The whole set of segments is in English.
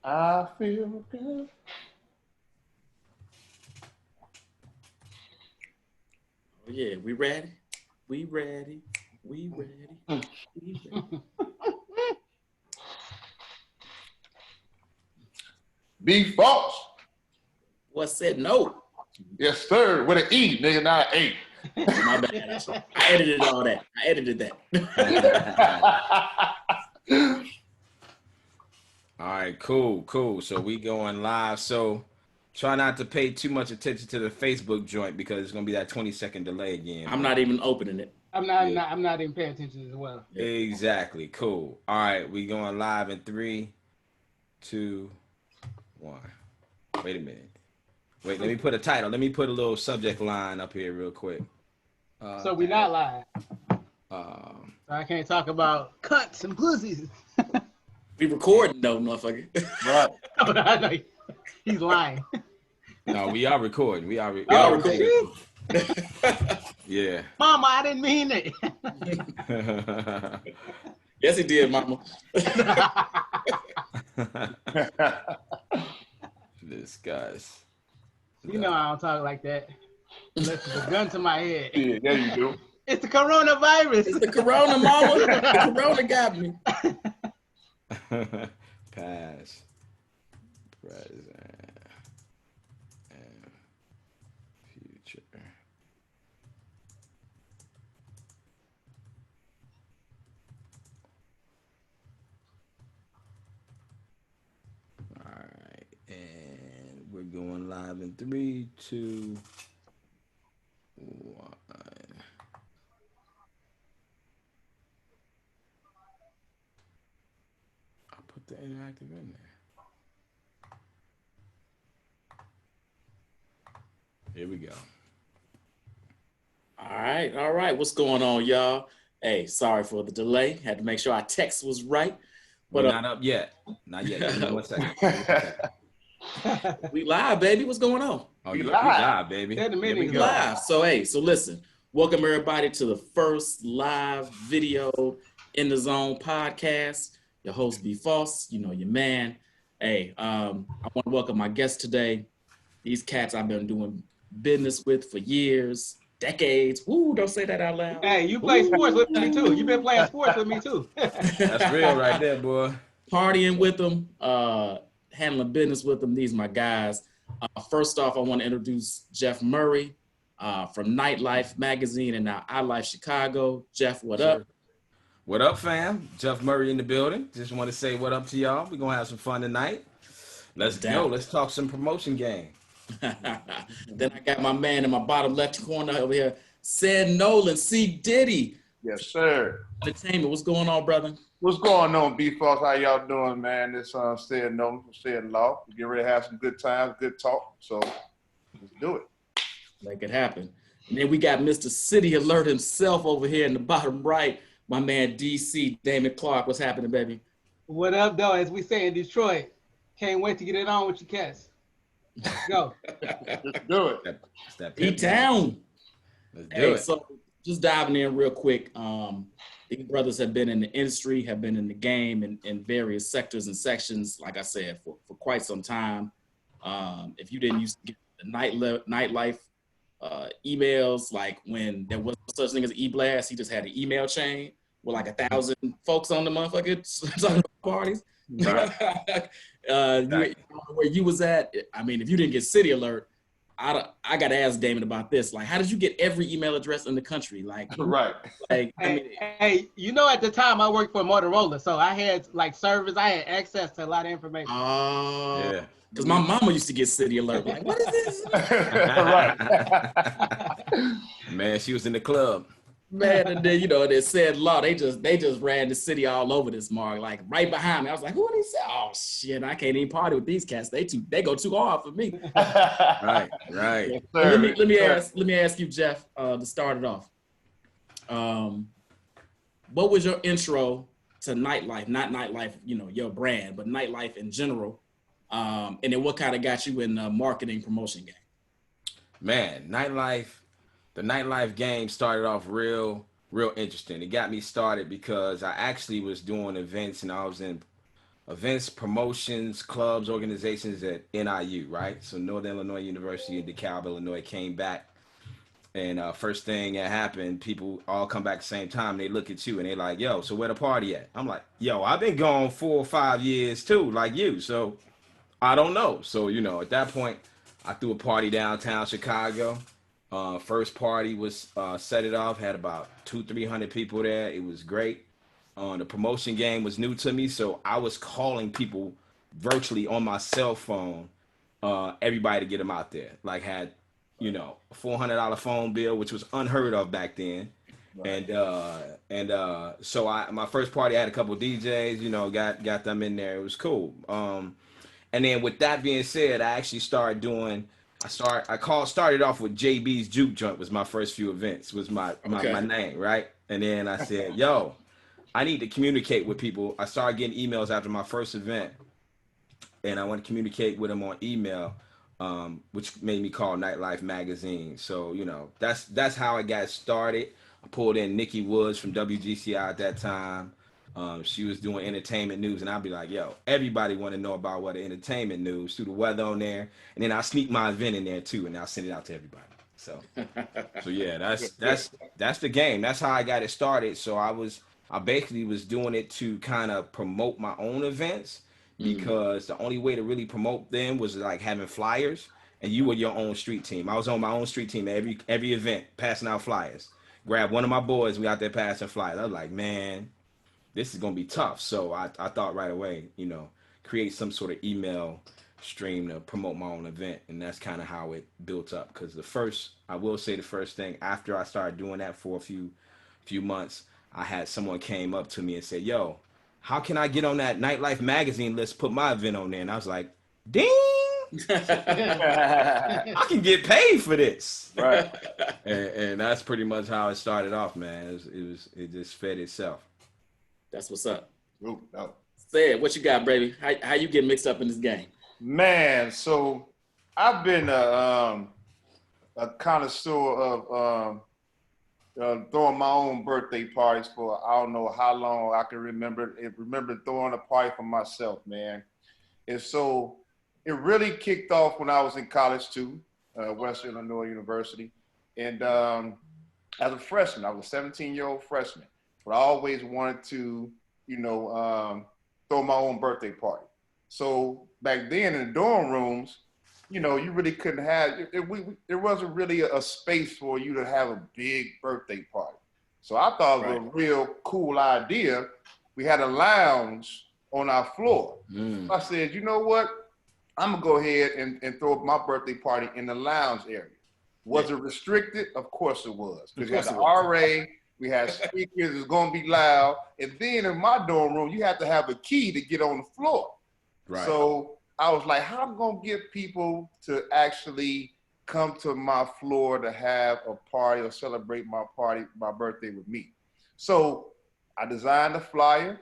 I feel good. Oh yeah, we ready? We ready? We ready? We ready? Be false. What said no? Yes, sir. With an E, nigga, not an My bad. I edited all that. I edited that. All right, cool. So we going live. So try not to pay too much attention to the Facebook joint because it's gonna be that 20-second delay again. I'm not even opening it. I'm not even paying attention as well. Yeah. Exactly. Cool. All right, we going live in 3, 2, 1. Wait a minute. Wait, let me put a title. Let me put a little subject line up here real quick. So we not live. I can't talk about cunts and pussies. We recording though, motherfucker. Right. He's lying. No, we are recording. We are recording. Yeah. Mama, I didn't mean it. Yes, he did, mama. This guy's. You know I don't talk like that. Unless it's a gun to my head. Yeah, you do. It's the coronavirus. It's the corona, mama. The corona got me. Past, present, and future. All right, and we're going live in 3, 2, 1. Put the interactive in there. Here we go. All right. What's going on, y'all? Hey, sorry for the delay. Had to make sure our text was right. But not up yet. Not yet. Give me 1 second. We live, baby. What's going on? Oh, yeah, we live, baby. We live. So listen. Welcome everybody to the first live video in the zone podcast. Your host, B. Foss, you know, your man. Hey, I want to welcome my guests today. These cats I've been doing business with for years, decades. Woo, don't say that out loud. Hey, you play sports with me too. You've been playing sports with me too. That's real right there, boy. Partying with them, handling business with them. These are my guys. First off, I want to introduce Jeff Murry from Nightlife Magazine and now iLife Chicago. Jeff, what up? What up, fam? Jeff Murry in the building. Just want to say what up to y'all. We're going to have some fun tonight. Let's go. Let's talk some promotion game. Then I got my man in my bottom left corner over here, said Nolan, C. Diddy. Yes, sir. Entertainment. What's going on, brother? What's going on, B-Foss? How y'all doing, man? This said Nolan, said Law. We get ready to have some good times, good talk. So let's do it. Make it happen. And then we got Mr. City Alert himself over here in the bottom right. My man DC, Damon Clark. What's happening, baby? What up, though? As we say in Detroit, can't wait to get it on with your cats. Let's go. Let's do it. E-Town. Let's do it. So just diving in real quick. These brothers have been in the industry, have been in the game in various sectors and sections, like I said, for quite some time. If you didn't used to get the nightlife emails, like when there was such thing as e-blast, he just had an email chain with like 1,000 folks on the motherfucker parties. Right. Where you was at, I mean, if you didn't get City Alert, I got to ask Damon about this. Like, how did you get every email address in the country? Like, right. Like, hey, you know, at the time I worked for Motorola, so I had like servers. I had access to a lot of information. Oh, yeah. Because my mama used to get City Alert. Like, what is this? Right. Man, she was in the club. Man, and then, you know, they said law. They just ran the city all over this mark, like right behind me. I was like, who are these? Oh shit, I can't even party with these cats. They go too hard for me. Right. Yes, sir. Let me ask you, Jeff, to start it off. What was your intro to nightlife? Not nightlife, you know, your brand, but nightlife in general. And then what kind of got you in the marketing promotion game? Man, the nightlife game started off real interesting. It got me started because I actually was doing events and I was in events, promotions, clubs, organizations at NIU, right? So Northern Illinois University in DeKalb, Illinois came back. And first thing that happened, people all come back at the same time. They look at you and they like, yo, so where the party at? I'm like, yo, I've been gone 4 or 5 years too, like you. So I don't know. So, at that point, I threw a party downtown Chicago. First party was set it off, had about 200-300 people there. It was great. The promotion game was new to me, so I was calling people virtually on my cell phone, everybody to get them out there. Like had, a $400 phone bill, which was unheard of back then. Right. So my first party I had a couple of DJs, got them in there. It was cool. And then with that being said, I actually started started off with JB's Juke Joint was my first few events, was my name, right? And then I said, yo, I need to communicate with people. I started getting emails after my first event, and I want to communicate with them on email, which made me call Nightlife Magazine. So, that's how I got started. I pulled in Nikki Woods from WGCI at that time. She was doing entertainment news, and I'd be like, yo, everybody want to know about what the entertainment news, through the weather on there. And then I'll sneak my event in there too, and I'll send it out to everybody. So yeah, that's the game. That's how I got it started. So I basically was doing it to kind of promote my own events, because the only way to really promote them was like having flyers, and you were your own street team. I was on my own street team at every event, passing out flyers. Grab one of my boys, we out there passing flyers. I was like, man, this is going to be tough. So I thought right away, create some sort of email stream to promote my own event. And that's kind of how it built up. Because the first thing after I started doing that for a few months, I had someone came up to me and said, yo, how can I get on that Nightlife Magazine list, put my event on there? And I was like, ding! I can get paid for this. Right. And that's pretty much how it started off, man. It just fed itself. That's what's up. Ooh, no. Say it. What you got, baby? How you get mixed up in this game? Man, so I've been a connoisseur of throwing my own birthday parties for I don't know how long I can remember. Remember throwing a party for myself, man. And so it really kicked off when I was in college too, Western Illinois University. And as a freshman, I was a 17-year-old freshman. But I always wanted to, throw my own birthday party. So back then in the dorm rooms, you really couldn't have, there wasn't really a space for you to have a big birthday party. So I thought it was a real cool idea. We had a lounge on our floor. I said, you know what? I'm gonna go ahead and throw my birthday party in the lounge area. Was it restricted? Of course it was. Because you had the RA, we had speakers, it's gonna be loud. And then in my dorm room, you had to have a key to get on the floor. Right. So I was like, how am I gonna get people to actually come to my floor to have a party or celebrate my birthday with me? So I designed a flyer.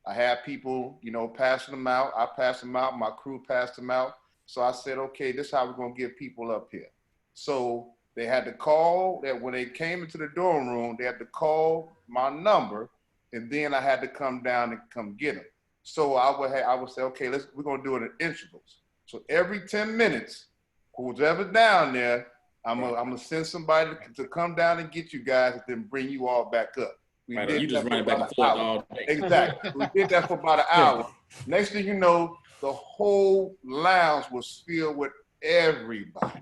I had people, passing them out. I passed them out, my crew passed them out. So I said, okay, this is how we're gonna get people up here. So they had to call, that when they came into the dorm room, they had to call my number, and then I had to come down and come get them. So I would say, okay, we're gonna do it in intervals. So every 10 minutes, who's ever down there, I'm gonna send somebody to come down and get you guys and then bring you all back up. You just running back and forth all day. Exactly. We did that for about an hour. Next thing you know, the whole lounge was filled with everybody.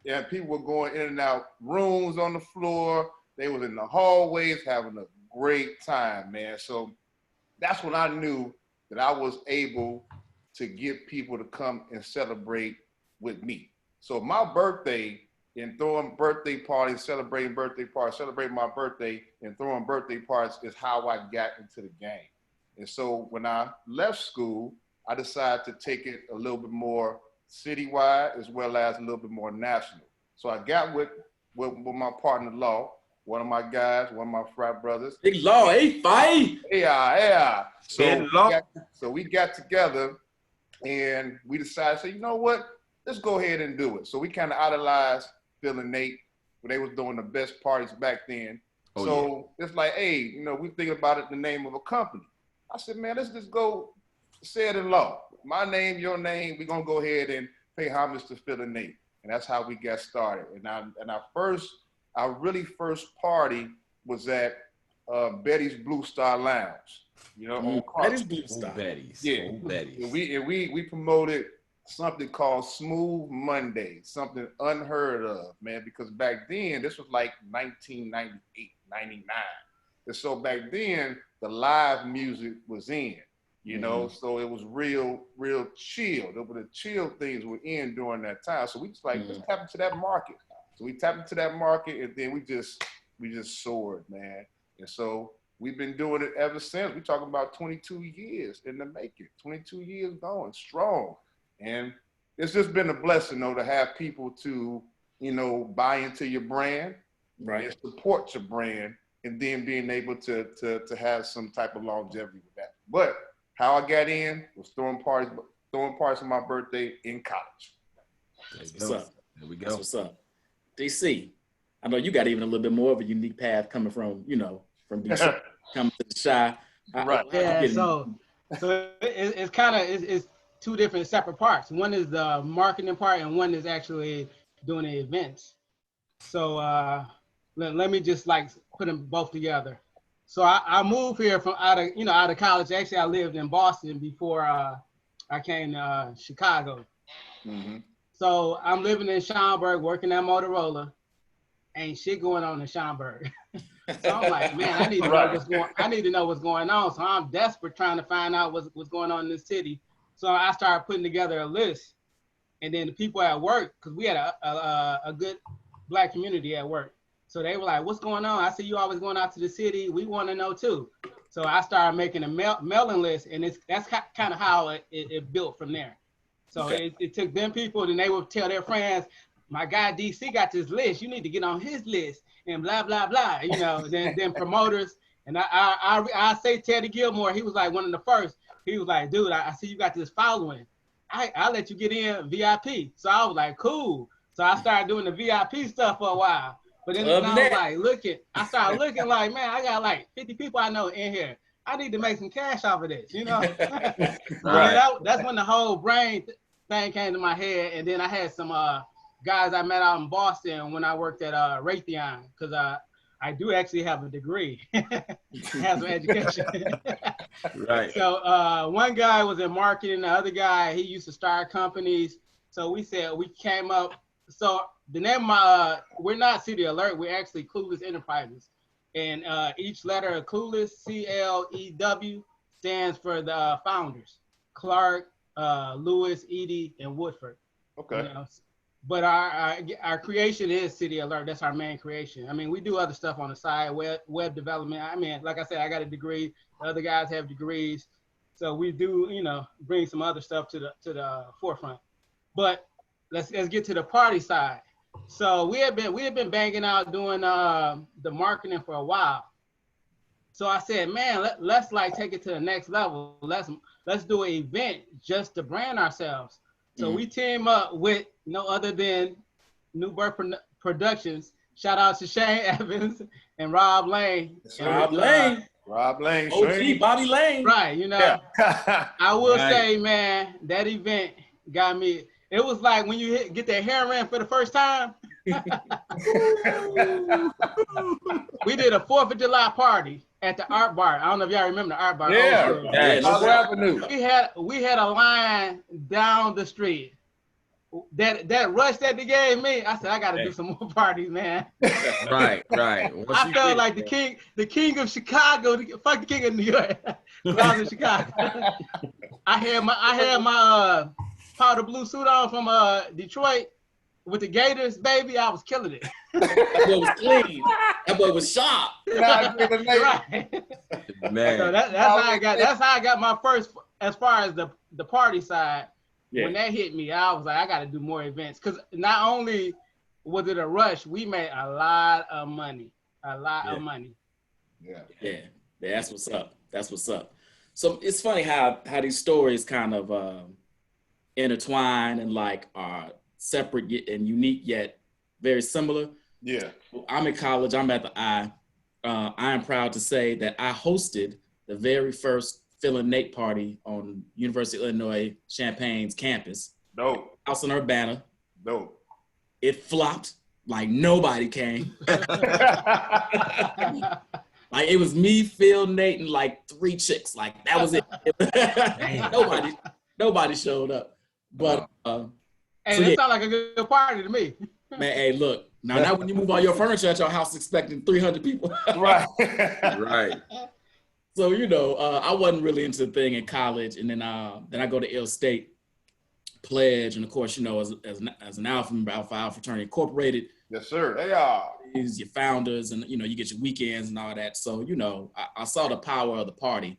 Yeah, people were going in and out rooms on the floor. They was in the hallways having a great time, man. So that's when I knew that I was able to get people to come and celebrate with me. So my birthday and throwing birthday parties, celebrating my birthday and throwing birthday parties is how I got into the game. And so when I left school, I decided to take it a little bit more citywide as well as a little bit more national. So I got with my partner Law, one of my guys, one of my frat brothers. Big Law, hey, fight. Yeah. So we got together and we decided, say, you know what? Let's go ahead and do it. So we kind of idolized Phil and Nate, where they was doing the best parties back then. Oh, So it's like, hey, you know, we thinking about it in the name of a company. I said, man, let's just go say it in law. My name, your name, we're gonna go ahead and pay homage to Phil and Nate. And that's how we got started. And our really first party was at Betty's Blue Star Lounge. You know, on Betty's Blue Star. Betty's. Yeah. Betty's. And we promoted something called Smooth Monday, something unheard of, man, because back then, this was like 1998, 99. And so back then, the live music was in, you know, so it was real chill. The chill things were in during that time. So we just like, let's tap into that market. So we tapped into that market, and then we just soared, man. And so we've been doing it ever since. We're talking about 22 years in the making, 22 years going strong. And it's just been a blessing, though, to have people to, you know, buy into your brand, right, and support your brand, and then being able to have some type of longevity with that. But how I got in was throwing parties for my birthday in college. That's what's up. There we go. That's what's up. DC, I know you got even a little bit more of a unique path coming from, you know, from Detroit, coming to the Chi. Right. Yeah, so it's kind of it's two different separate parts. One is the marketing part, and one is actually doing the events. So let me just like put them both together. So I moved here from out of college. Actually, I lived in Boston before I came to Chicago. Mm-hmm. So I'm living in Schaumburg, working at Motorola. Ain't shit going on in Schaumburg. So I'm like, man, I need to know what's going on. So I'm desperate trying to find out what's going on in this city. So I started putting together a list, and then the people at work, because we had a good Black community at work. So they were like, what's going on? I said, you always going out to the city. We want to know too. So I started making a mailing list, and that's kind of how it built from there. So it took them people, and they would tell their friends, my guy DC got this list. You need to get on his list, and blah blah blah. You know, then promoters. And I say Teddy Gilmore, he was like one of the first. He was like, dude, I see you got this following. I'll let you get in VIP. So I was like, cool. So I started doing the VIP stuff for a while. But then I started looking like, man, I got like 50 people I know in here. I need to make some cash off of this, you know? Right. That's when the whole brain thing came to my head. And then I had some guys I met out in Boston when I worked at Raytheon, because I do actually have a degree, have some education. Right. So one guy was in marketing, the other guy, he used to start companies. So we came up, so the name we're not City Alert, we're actually Clueless Enterprises. And each letter of Clueless, CLEW, stands for the founders, Clark, Lewis, Edie, and Woodford. Okay. You know? But our creation is City Alert. That's our main creation. I mean, we do other stuff on the side, web development. I mean, like I said, I got a degree. The other guys have degrees, so we do, you know, bring some other stuff to the forefront. But let's get to the party side. So we had been banging out doing the marketing for a while. So I said, man, let's like take it to the next level. Let's do an event just to brand ourselves. So we team up with no other than New Birth Productions. Shout out to Shane Evans and Rob Lane. Rob Lane. OG Shane. Bobby Lane. Right, you know. Yeah. I will say, man, that event got me. It was like when you get that heroin for the first time. We did a 4th of July party at the Art Bar. I don't know if y'all remember the Art Bar. Yeah. Avenue. We had a line down the street. That rush that they gave me, I said I got to do some more parties, man. Right. I felt like the king of Chicago. Fuck the king of New York. I was in Chicago. I had my powder blue suit on from Detroit with the Gators, baby. I was killing it. That boy was clean. That boy was sharp. Right. Man. So that's how I got my first, as far as the party side. Yeah. When that hit me, I was like, I got to do more events, because not only was it a rush, we made a lot of money. Yeah. That's what's up. So it's funny how these stories kind of intertwine and like are separate and unique, yet very similar. Yeah. I'm in college. I'm at the I. I am proud to say that I hosted the very first Phil and Nate party on University of Illinois Champaign's campus. Dope. House in Urbana. Dope. It flopped. Like nobody came. Like it was me, Phil, Nate, and like 3 chicks. Like that was it. nobody showed up. But hey, so that yeah. sounds like a good party to me. Man, hey, look. Now when you move all your furniture at your house expecting 300 people. Right. Right. So, I wasn't really into the thing in college. And then I go to Ill State, pledge. And of course, as an Alpha member, Alpha Alpha Fraternity Incorporated. Yes, sir. They are. Your founders and, you get your weekends and all that. So, I saw the power of the party.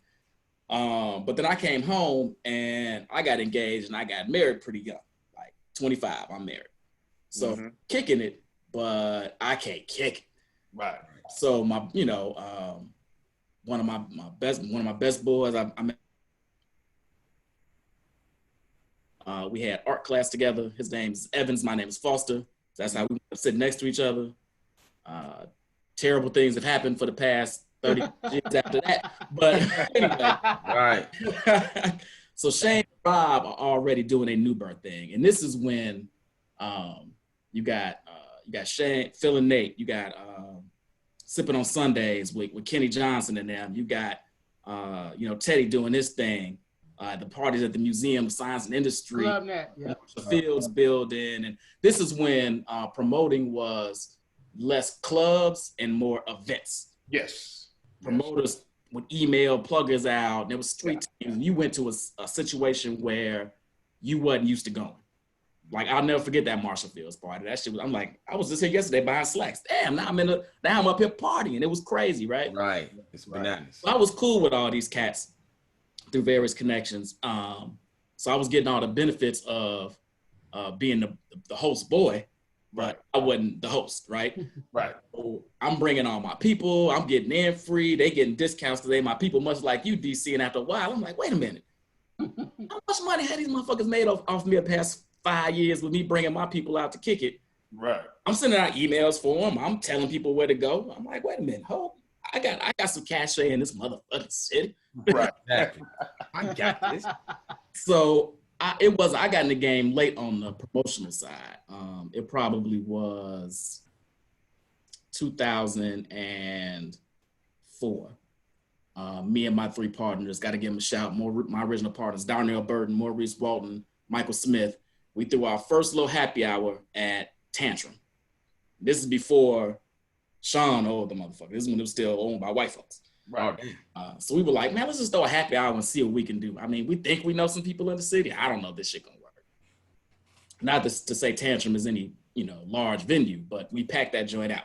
But then I came home and I got engaged and I got married pretty young, like 25, I'm married. So kicking it, but I can't kick it. Right. So my, one of my best boys, we had art class together. His name's Evans, my name is Foster. That's how we sit next to each other. Terrible things have happened for the past 30 years after that. But anyway. Right. So Shane and Rob are already doing a new birth thing. And this is when you got Shane, Phil and Nate, you got Sipping on Sundays with Kenny Johnson and them. You got Teddy doing his thing. The parties at the Museum of Science and Industry. Love that. Yeah. The Fields building. And this is when promoting was less clubs and more events. Yes. Promoters would email pluggers out. There was street teams. And you went to a situation where you wasn't used to going. Like, I'll never forget that Marshall Fields party. That shit was, I'm like, I was just here yesterday buying slacks. Damn, now I'm up here partying. It was crazy, right? Right. It's bananas. So I was cool with all these cats through various connections. So I was getting all the benefits of being the host boy, but I wasn't the host, right? Right. So I'm bringing all my people. I'm getting in free. They getting discounts because they my people, much like you, DC. And after a while, I'm like, wait a minute. How much money had these motherfuckers made off me the past 5 years with me bringing my people out to kick it? Right. I'm sending out emails for them. I'm telling people where to go. I'm like, wait a minute, I got some cachet in this motherfucking city. Right. Exactly. I got this. So I got in the game late on the promotional side. It probably was 2004. Me and my 3 partners, got to give them a shout. My original partners, Darnell Burton, Maurice Walton, Michael Smith. We threw our first little happy hour at Tantrum. This is before Sean owned the motherfucker. This is when it was still owned by white folks. Right. So we were like, man, let's just throw a happy hour and see what we can do. I mean, we think we know some people in the city. I don't know if this shit gonna work. Not to say Tantrum is any, large venue, but we packed that joint out.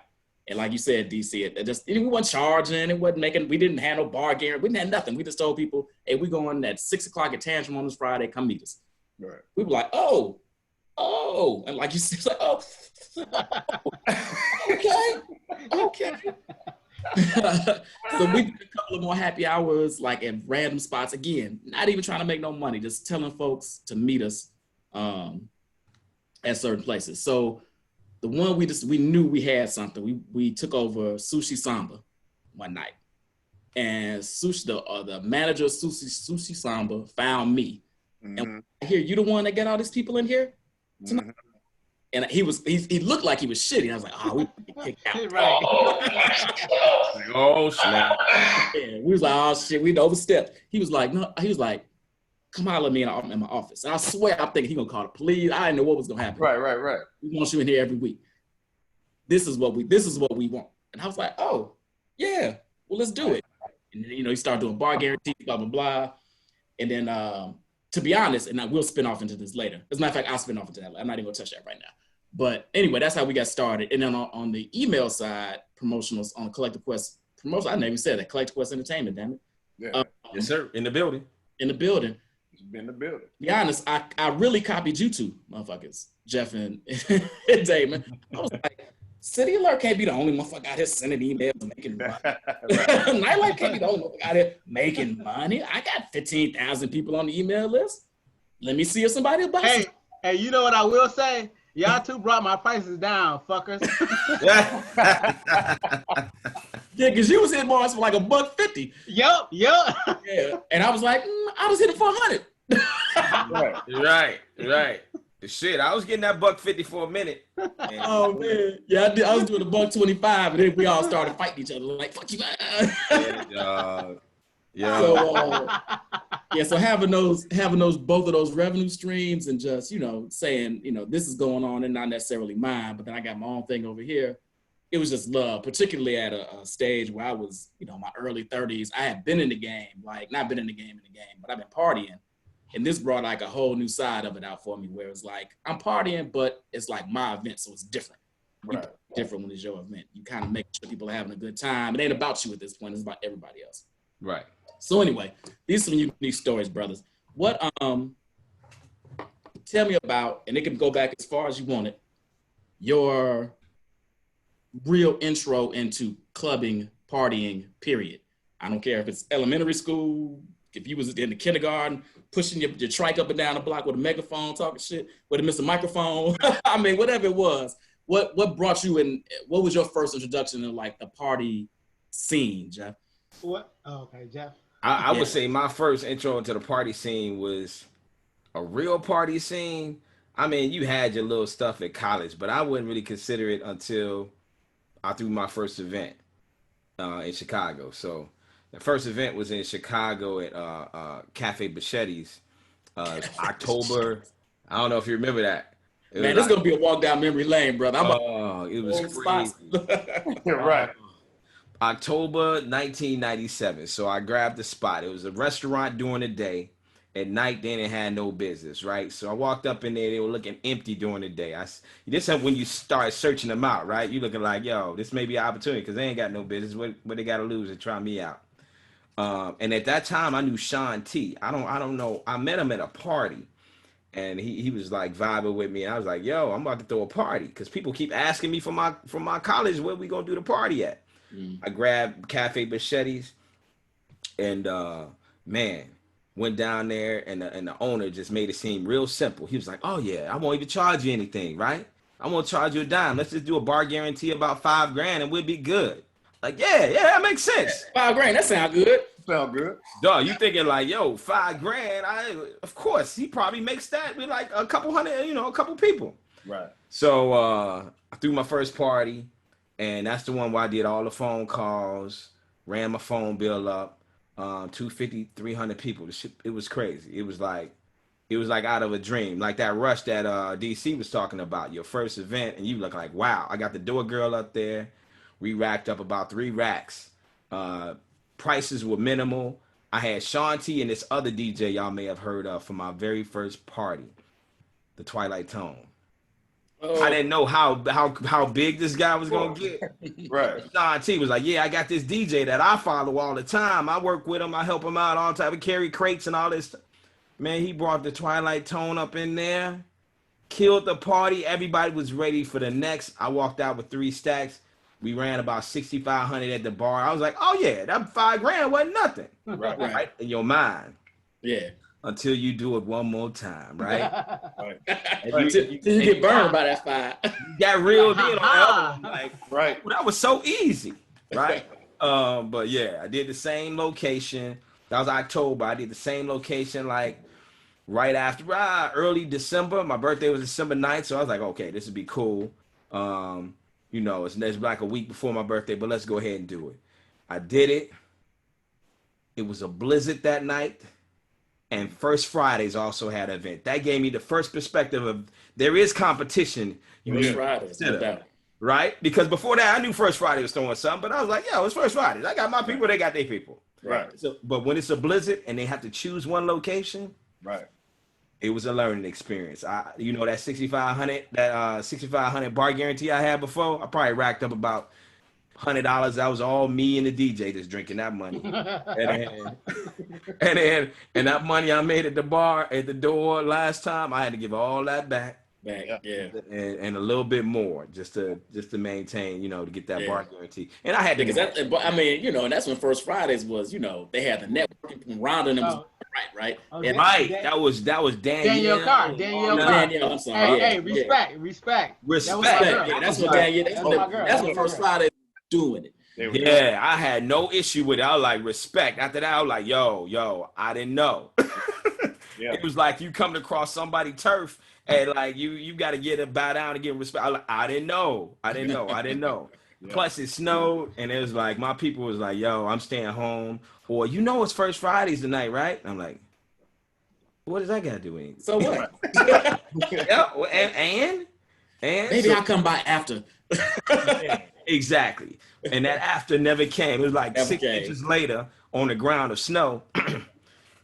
And like you said, DC, we weren't charging, we didn't have no bar guarantee, we didn't have nothing. We just told people, hey, we're going at 6:00 at Tantrum on this Friday, come meet us. Right. We were like, oh, and like you said, like, oh, okay. So we did a couple of more happy hours, like at random spots. Again, not even trying to make no money, just telling folks to meet us at certain places. So the one we knew we had something. We took over Sushi Samba one night, and the manager of Sushi Samba found me. And I hear, you the one that got all these people in here tonight? And he looked like he was shitty. I was like, we get kicked out. Right. Oh, snap. Yeah, we was like, oh shit, we overstepped. He was like, no, come holler at me in my office. And I swear, I'm thinking he gonna call the police. I didn't know what was gonna happen. Right. We want you in here every week. This is what we want. And I was like, oh, yeah, well, let's do it. And then, he started doing bar guarantees, blah, blah, blah. And then, to be honest, and I will spin off into this later. As a matter of fact, I'll spin off into that. I'm not even gonna touch that right now. But anyway, that's how we got started. And then on the email side, promotionals on Collective Quest promotion, I never even said that, Collective Quest Entertainment, damn it. Yeah. Yes, sir. In the building. In the building. It's been in the building. To be honest, I really copied you two motherfuckers, Jeff and Damon. I was like, City Alert can't be the only motherfucker out here sending emails and making money. Nightlife can't be the only motherfucker out here making money. I got 15,000 people on the email list. Let me see if somebody will buy some. Hey, you know what I will say? Y'all two brought my prices down, fuckers. Yeah, because you was hitting bars for like $150. Yup. Yeah, and I was like, I was hitting for 100. Right. Shit, I was getting that $150 for a minute. And Oh man, yeah, I was doing $125, and then we all started fighting each other like, "Fuck you!" Yeah. So having those both of those revenue streams and just saying this is going on and not necessarily mine, but then I got my own thing over here. It was just love, particularly at a stage where I was my early 30s. I had been in the game, like not been in the game, but I've been partying. And this brought like a whole new side of it out for me, where it's like I'm partying, but it's like my event, so it's different. Right. Different when it's your event. You kind of make sure people are having a good time. It ain't about you at this point; it's about everybody else. Right. So anyway, these are some unique stories, brothers. What tell me about, and it can go back as far as you want it, your real intro into clubbing, partying, period. I don't care if it's elementary school, if you was in the kindergarten, pushing your trike up and down the block with a megaphone, talking shit, with a Mr. Microphone. I mean, whatever it was. What brought you in? What was your first introduction to like the party scene, Jeff? What? Oh, okay, Jeff. I would say my first intro into the party scene was a real party scene. I mean, you had your little stuff at college, but I wouldn't really consider it until I threw my first event in Chicago. So the first event was in Chicago at Cafe Bichetti's, October. I don't know if you remember that. Man, this is going to be a walk down memory lane, brother. It was crazy. Right. October 1997. So I grabbed the spot. It was a restaurant during the day. At night, then it had no business, right? So I walked up in there. They were looking empty during the day. This is when you start searching them out, right? You looking like, yo, this may be an opportunity because they ain't got no business. What they got to lose and try me out. And at that time, I knew Sean T. I don't know. I met him at a party, and he was like vibing with me. And I was like, yo, I'm about to throw a party because people keep asking me from my college where we gonna do the party at. I grabbed Cafe Bichetti's, and man. Went down there, and the owner just made it seem real simple. He was like, oh, yeah, I won't even charge you anything, right? I won't charge you a dime. Let's just do a bar guarantee about $5,000, and we'll be good. Like, yeah, that makes sense. $5,000, that sound good. Sound good. Dog, you thinking like, yo, $5,000, of course, he probably makes that with like a couple hundred, a couple people. Right. So I threw my first party, and that's the one where I did all the phone calls, ran my phone bill up. 250, 300 people. It was crazy. It was like out of a dream, like that rush that DC was talking about. Your first event, and you look like, wow. I got the door girl up there. We racked up about 3 racks. Prices were minimal. I had Sean T and this other DJ y'all may have heard of for my very first party, the Twilight Tone. I didn't know how big this guy was gonna get. Right. Sean T was like, yeah, I got this DJ that I follow all the time. I work with him. I help him out all the time. I carry crates and all this. Man, he brought the Twilight Tone up in there, killed the party. Everybody was ready for the next. I walked out with 3 stacks. We ran about 6,500 at the bar. I was like, oh yeah, that $5,000 wasn't nothing. Right in your mind. Yeah. Until you do it one more time, right? Right. Until you get burned by that $5,000. You got reeled in on the other one. Like, right. Well, that was so easy, right? But yeah, I did the same location. That was October. I did the same location like right after early December. My birthday was December 9th, so I was like, okay, this would be cool. It's like a week before my birthday, but let's go ahead and do it. I did it. It was a blizzard that night. And First Fridays also had an event. That gave me the first perspective of there is competition. First Fridays, no doubt. Right? Because before that, I knew First Friday was throwing something, but I was like, yo, it's First Fridays. I got my people, they got their people. Right. So, but when it's a blizzard and they have to choose one location, right, it was a learning experience. That 6,500 bar guarantee I had before, I probably racked up about $100. That was all me and the DJ just drinking that money. and that money I made at the bar at the door last time, I had to give all that back. Yeah. And a little bit more just to maintain, to get that bar guarantee. And I had to and that's when First Fridays was, they had the networking from rounding them Right. Oh, Yeah. Right. Dan- That was Danielle Carr. Danielle Carr. Danielle, I'm sorry. Hey, Yeah. hey, respect. That was my Respect. girl. Yeah, that's was what like, Danielle. That's my girl. That's what First Friday doing it. There we go. yeah, I had no issue with it. I was like, respect. After that, I was like, yo, I didn't know. Yeah. It was like you coming across somebody's turf and like you got to get a bow down and get respect. I was like, I didn't know. Yeah. Plus it snowed and it was like my people was like, yo, I'm staying home. Or it's First Fridays tonight, right? I'm like, what does that got to do with anything? So what? Yeah, and Maybe I'll come by after. exactly. And that after never came. It was like Never 6 came. inches later on the ground of snow,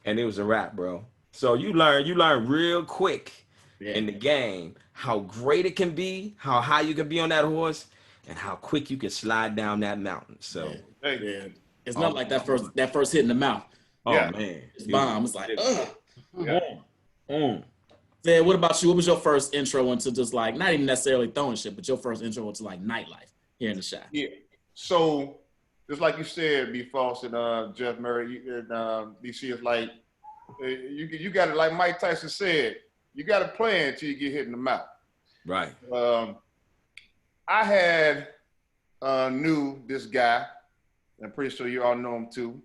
and it was a wrap, bro. So you learn real quick in the game how great it can be, how high you can be on that horse, and how quick you can slide down that mountain. So Yeah. It's not like that first hit in the mouth. oh Yeah. man, It's bomb. It's like, ugh. Yeah. Zed, what about you? What was your first intro into just like, not even necessarily throwing shit, but your first intro into like nightlife here in the shop? Yeah. So just like you said, B. Falls and Jeff Murray and DC is like you got it. Like Mike Tyson said, you got to play until you get hit in the mouth. right. I had knew this guy. I'm pretty sure you all know him too.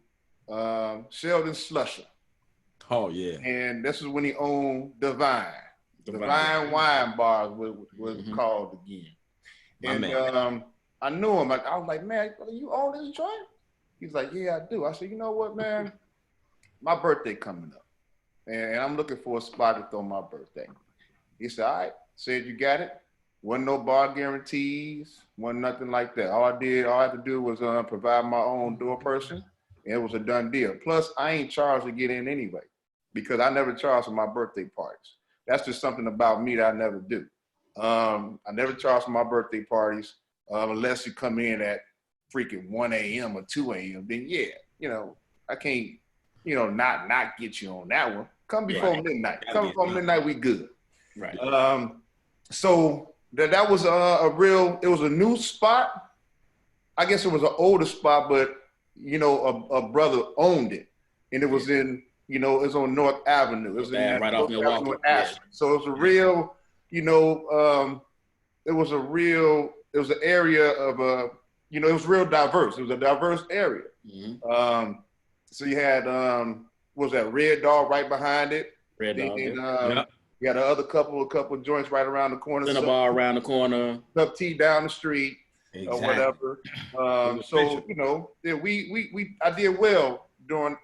Sheldon Slusher. Oh yeah. And this is when he owned Divine. Divine Wine Bars was called again. My And man. I knew him. I was like, man, you own this joint? He's like, yeah, I do. I said, you know what, man? My birthday coming up. And I'm looking for a spot to throw my birthday. He said, all right. Said, you got it. Wasn't no bar guarantees. Wasn't nothing like that. All I had to do was provide my own door person. And it was a done deal. Plus, I ain't charged to get in anyway, because I never charge for my birthday parties. That's just something about me that I never do. I never charge for my birthday parties unless you come in at freaking 1 a.m. or 2 a.m. Then yeah, I can't, not get you on that one. Come before midnight. Come before midnight, we good. Right. So that was it was a new spot. I guess it was an older spot, but a brother owned it, and it was in, it's on North Avenue. It was in right off Milwaukee. So it was a real, it was an area of it was real diverse. It was a diverse area. Mm-hmm. So you had what was that, Red Dog right behind it. Red Dog. You had a couple joints right around the corner. Cinnabar around the corner. Up Tea down the street. Or whatever. So I did well during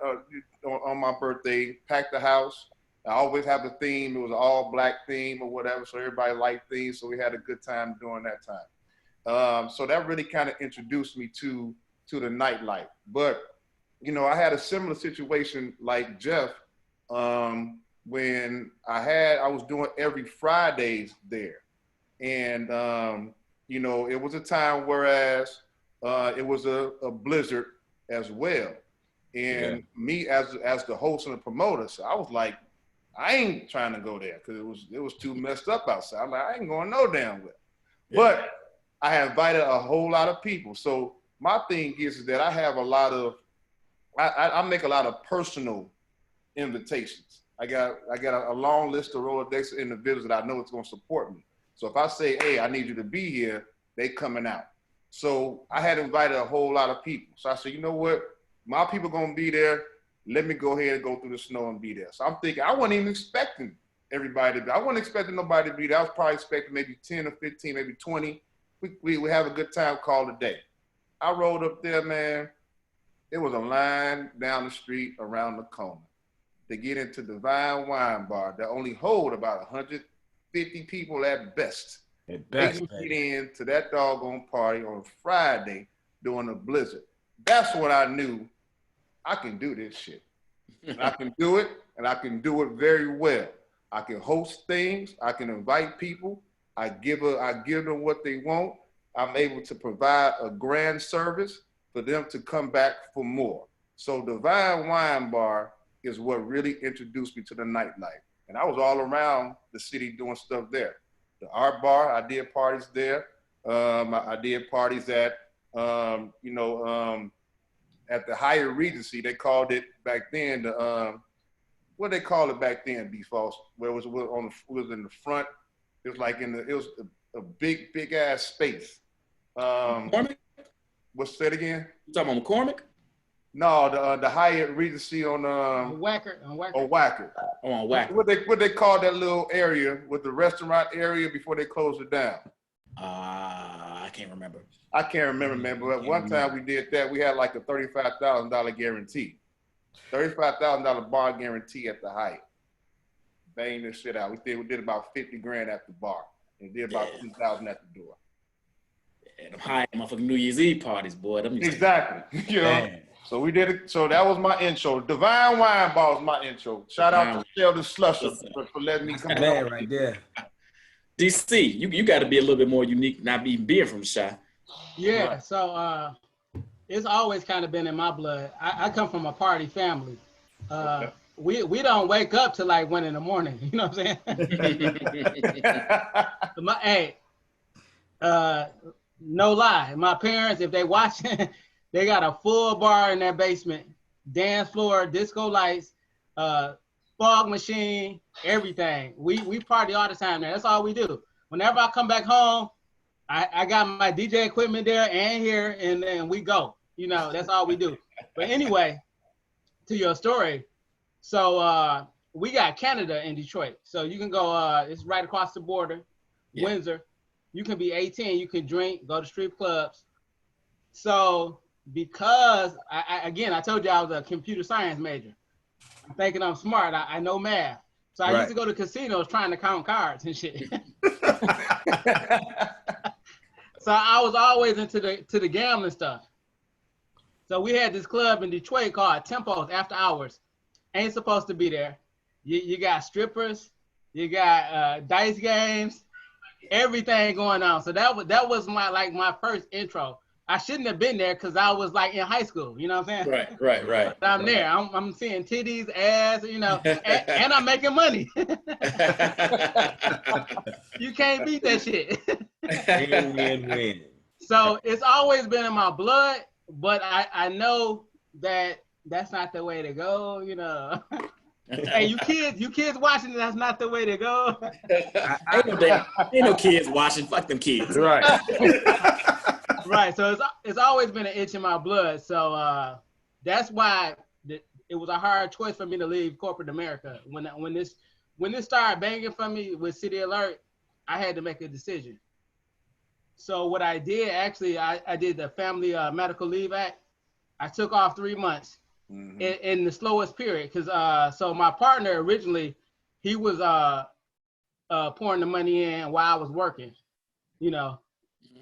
on my birthday. Packed the house. I always have a theme. It was an all black theme or whatever. So everybody liked themes. So we had a good time during that time. So that really kind of introduced me to the nightlife. But I had a similar situation like Jeff when I was doing every Fridays there, and it was a time whereas it was a blizzard as well. And me as the host and the promoter, so I was like, I ain't trying to go there because it was too messed up outside. I'm like, I ain't going no damn well. Yeah. But I had invited a whole lot of people. So my thing is that I have I make a lot of personal invitations. I got a long list of Rolodex individuals that I know it's going to support me. So if I say, hey, I need you to be here, they coming out. So I had invited a whole lot of people. So I said, you know what? My people going to be there. Let me go ahead and go through the snow and be there. So I'm thinking, I wasn't even expecting everybody to be. I wasn't expecting nobody to be there. I was probably expecting maybe 10 or 15, maybe 20. We have a good time call today. I rolled up there, man. It was a line down the street around the corner to get into Divine Wine Bar that only hold about 150 people at best. They can get into that doggone party on Friday during a blizzard. That's when I knew I can do this shit. And I can do it, and I can do it very well. I can host things. I can invite people. I give them what they want. I'm able to provide a grand service for them to come back for more. So Divine Wine Bar is what really introduced me to the nightlife. And I was all around the city doing stuff there. The Art Bar, I did parties there. I did parties at, at the Hyatt Regency. They called it back then what they call it back then, B Falls, where it was in the front. It was like it was a big ass space. McCormick? What's that again? You talking about McCormick? No, the Hyatt Regency on Wacker. Wacker. Oh, on Wacker. What they call that little area with the restaurant area before they closed it down? I can't remember. I can't remember, man. But at one time we did that. We had like a $35,000 guarantee, $35,000 bar guarantee at the Hyatt. Bang this shit out. We did about 50 grand at the bar, and did about 2,000 at the door. Yeah, them high motherfucking New Year's Eve parties, boy. Them Exactly. You know. So we did it. So that was my intro. Divine Wine Bar was my intro. Shout out to Sheldon Slusher for letting me come on right there. DC, you got to be a little bit more unique, not even being from Chi. Yeah. Right. So it's always kind of been in my blood. I come from a party family. Okay. We don't wake up till like 1 a.m. You know what I'm saying? No lie. My parents, if they watching, they got a full bar in their basement, dance floor, disco lights, fog machine, everything. We party all the time there. That's all we do. Whenever I come back home, I got my DJ equipment there and here, and then we go. You know, that's all we do. But anyway, to your story. So we got Canada in Detroit. So you can go, it's right across the border, Windsor. You can be 18, you can drink, go to strip clubs. So because, I told you I was a computer science major. I'm thinking I'm smart, I know math. So I used to go to casinos trying to count cards and shit. So I was always into the gambling stuff. So we had this club in Detroit called Tempos After Hours. Ain't supposed to be there. You got strippers, you got dice games, everything going on. So that was my first intro. I shouldn't have been there because I was like in high school. You know what I'm saying? Right. But I'm there. I'm seeing titties, ass, you know, and I'm making money. You can't beat that shit. Win. So it's always been in my blood, but I know that that's not the way to go, you know. Hey, you kids watching, that's not the way to go. Ain't no kids watching. Fuck them kids. Right. Right. So it's always been an itch in my blood. So that's why it was a hard choice for me to leave corporate America. When this started banging for me with City Alert, I had to make a decision. So what I did, actually, I did the Family Medical Leave Act. I took off 3 months. Mm-hmm. in the slowest period, because so my partner originally, he was pouring the money in while I was working, you know,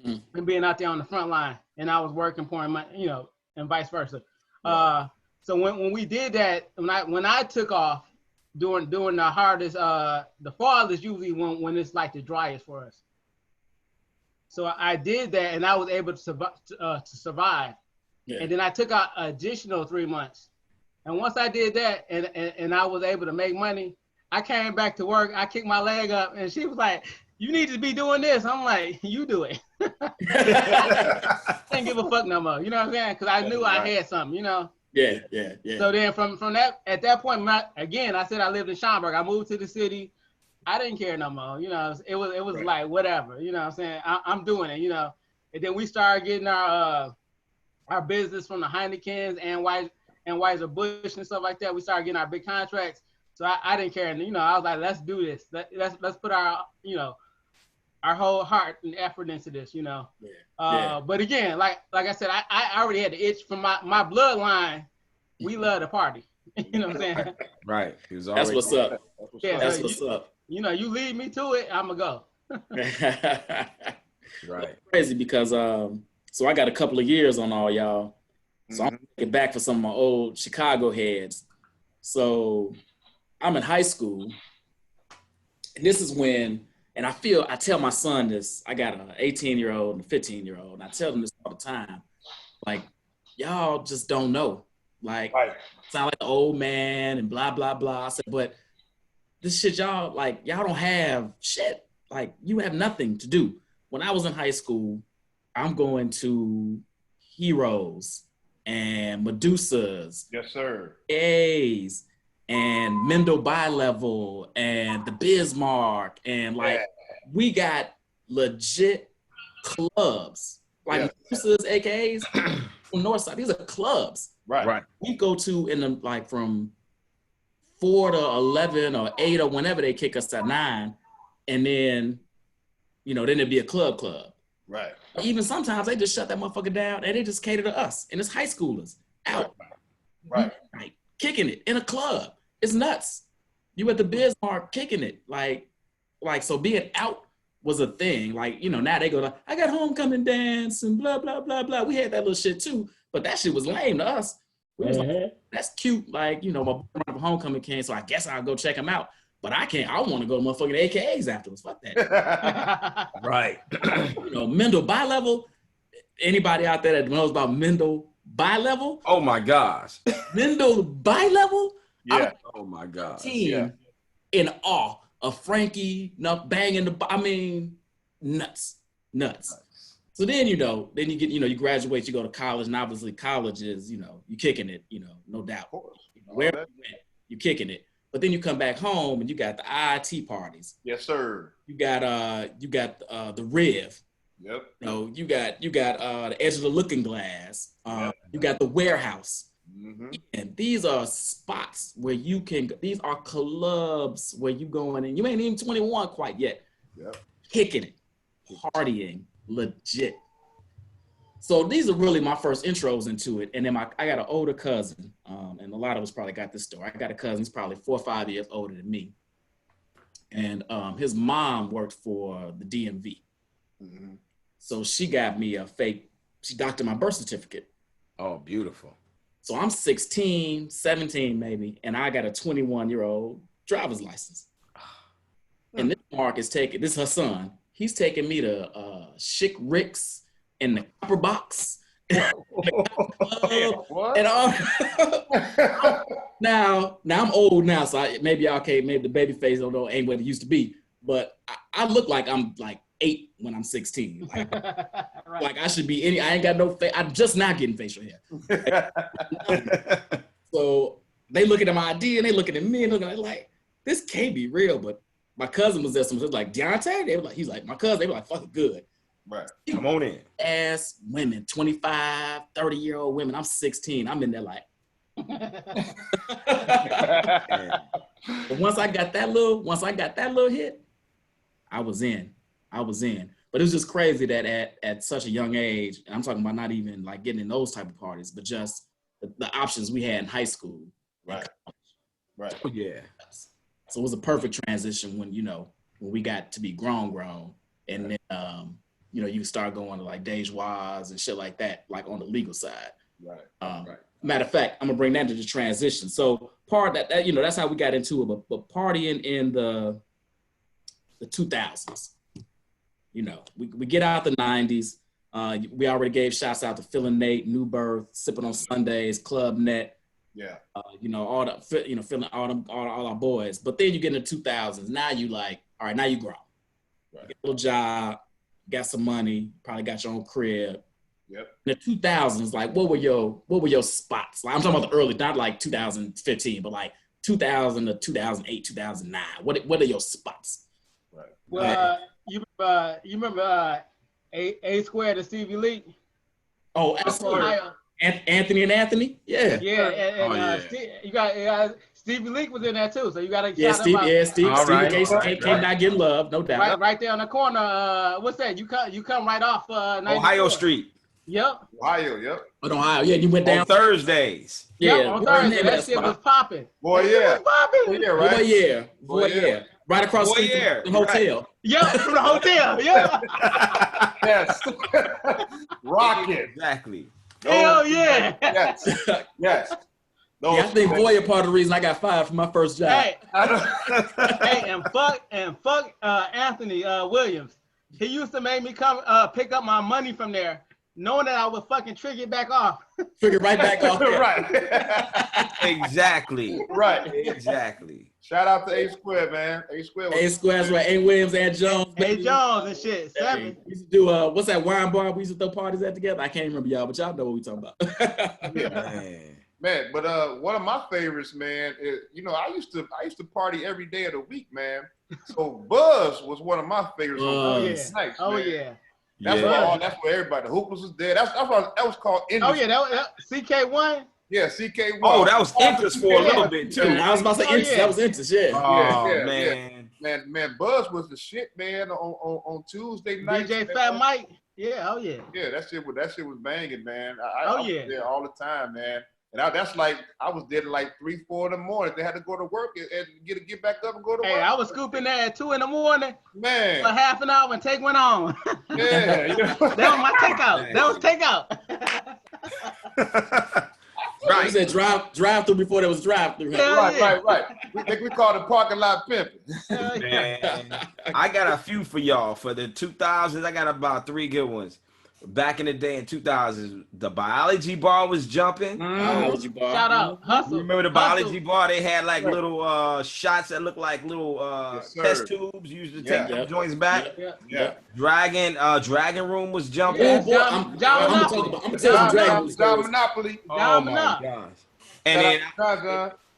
and being out there on the front line, and I was working pouring money, you know, and vice versa. So when we did that, when I took off during the hardest, the fall is usually when it's like the driest for us. So I did that, and I was able to survive. Yeah. And then I took out an additional 3 months. And once I did that and I was able to make money, I came back to work. I kicked my leg up, and she was like, "You need to be doing this." I'm like, "You do it." I didn't give a fuck no more. You know what I'm saying? Because I knew I had something, you know? Yeah. So then from that, at that point, again, I said I lived in Schaumburg. I moved to the city. I didn't care no more. You know, it was like, whatever. You know what I'm saying? I'm doing it, you know? And then we started getting our business from the Heinekens and Anheuser-Busch and stuff like that. We started getting our big contracts. So I didn't care. And, you know, I was like, let's do this. Let's put our, you know, our whole heart and effort into this, you know. But again, like I said, I already had the itch from my bloodline. We love to party. You know what I'm saying? Right. That's what's up. That's what's up. You know, you lead me to it, I'm going to go. Right. It's crazy because so I got a couple of years on all y'all. So I'm getting back for some of my old Chicago heads. So I'm in high school. And this is when, and I tell my son this, I got an 18-year-old and a 15-year-old, and I tell them this all the time. Like, y'all just don't know. Like, sound like an old man and blah, blah, blah. I said, but this shit, y'all don't have shit. Like, you have nothing to do. When I was in high school, I'm going to Heroes and Medusas. Yes, sir. A's. and Mendel Bi-Level and the Bismarck and like we got legit clubs like Medusa's, AKAs from Northside. These are clubs. Right. We go to in the like from 4 to 11 or 8 or whenever they kick us at 9, and then then it'd be a club. Right. Even sometimes they just shut that motherfucker down and they just cater to us and it's high schoolers out. Right. Kicking it in a club. It's nuts. You at the Bismarck kicking it. Like so being out was a thing. Like, now they go like, I got homecoming dance and blah, blah, blah, blah. We had that little shit too, but that shit was lame to us. We was like, that's cute. Like, my brother homecoming came, so I guess I'll go check him out. But I can't, I want to go to motherfucking AKAs afterwards. Fuck that. Right. Mendel Bi-Level, anybody out there that knows about Mendel Bi-Level? Oh my gosh. Mendel Bi-Level? Yeah. Oh my gosh. Team in awe of Frankie banging nuts. So then you get, you graduate, you go to college, and obviously college is, you kicking it, no doubt. Wherever you went, you kicking it. But then you come back home and you got the IIT parties. Yes, sir. You got the Riv. Yep. You got the Edge of the Looking Glass. You got the Warehouse. Mm-hmm. And these are spots where you can. These are clubs where you going and you ain't even 21 quite yet. Yep. Kicking it, partying, legit. So these are really my first intros into it. And then I got an older cousin, and a lot of us probably got this story. I got a cousin who's probably 4 or 5 years older than me. And his mom worked for the DMV. Mm-hmm. So she got me she doctored my birth certificate. Oh, beautiful. So I'm 16, 17 maybe, and I got a 21-year-old driver's license. And this Mark is taking, this is her son, he's taking me to Chic Rick's in the Copper Box. What? And now I'm old now, so maybe the baby face don't know ain't what it used to be, but I look like I'm like 8 when I'm 16. Like, Right. like I should be I ain't got no face. I'm just not getting facial hair. So they looking at my ID and they looking at me and looking at like, this can't be real. But my cousin was there, so it was like, Deontay? They were like, he's like, my cousin, they were like, fucking good. Right. Come on in. Ass women, 25, 30-year-old women. I'm 16. I'm in there like. But once I got that little hit, I was in. But it was just crazy that at such a young age, and I'm talking about not even like getting in those type of parties, but just the options we had in high school. Right. Right. Oh, yeah. So it was a perfect transition when we got to be grown, and then you start going to like Dejois and shit like that, like on the legal side. Right. Right. Matter of fact, I'm gonna bring that to the transition. So part that that's how we got into it. But partying in the 2000s, we get out the 90s. We already gave shouts out to Phil and Nate, New Birth, Sipping on Sundays, Club Net. Yeah. All the feeling all our boys. But then you get in the 2000s. Now you like, all right, now you grow. Right. You get a little job, got some money, probably got your own crib. Yep. In the 2000s, like what were your spots? Like I'm talking about the early, not like 2015, but like 2000 to 2008, 2009. What are your spots? Right. Well, you remember A Squared and Stevie Lee? Oh, absolutely. Anthony and Anthony? Yeah. Yeah, and you got Stevie Lee was in there too, so you got to shout him out. Steve All right. came not getting love, no doubt. Right there on the corner. What's that? You come right off 94. Ohio Street. Yep. Ohio, yep. In Ohio, yeah, you went down On Thursdays. Yeah, Yep, on Thursday. That shit was popping. Boy, yeah. Popping. Yeah, right. Boy, yeah. Right across the street from the hotel. Yep, from the hotel. Yeah. Yes. Rocket. Exactly. Hell yeah. Yes. Yes. Those, Yeah, I think Voya part of the reason I got fired from my first job. Hey, and fuck Anthony Williams. He used to make me come pick up my money from there, knowing that I would fucking trigger it back off. Trigger right back off there. Right. Exactly. Right. Exactly. Shout out to A Square, man. A Square. A Square's right. A Williams and Jones. Hey baby. Jones and shit. Hey, Seven. we used to do what's that wine bar we used to throw parties at together? I can't remember y'all, but y'all know what we talking about. Man. Man, but one of my favorites, man, is, I used to party every day of the week, man. So Buzz was one of my favorites. Oh On yeah. nights, Oh man. yeah. That's where everybody. The hoopers was there. That was called Oh industry. yeah. That CK1. Yeah, CK1. Oh, that was interest for a little bit too. I was about to say interest. That was interest. Yeah. Oh man. Man, Buzz was the shit, man. On Tuesday nights. DJ Fat Mike. Yeah. Oh yeah. Yeah, that shit was banging, man. Oh, I was yeah. there all the time, man. And that's like I was there till like 3, 4 in the morning. They had to go to work and get back up and go to work. Hey, I was scooping there at 2 in the morning Man. for half an hour and take one on. Yeah, That was my takeout. That was takeout. Right. You said drive through before there was drive through. Right. We call it parking lot pimping. Man, I got a few for y'all. For the 2000s, I got about 3 good ones. Back in the day in 2000s, the biology bar was jumping. Biology bar. Shout out. Hustle. You remember the biology bar? They had like little shots that looked like little test tubes. You used to take them joints back. Yeah. Dragon Room was jumping. Oh, boy, I'm gonna tell you some Dragon Room John stories. Monopoly. Oh my gosh!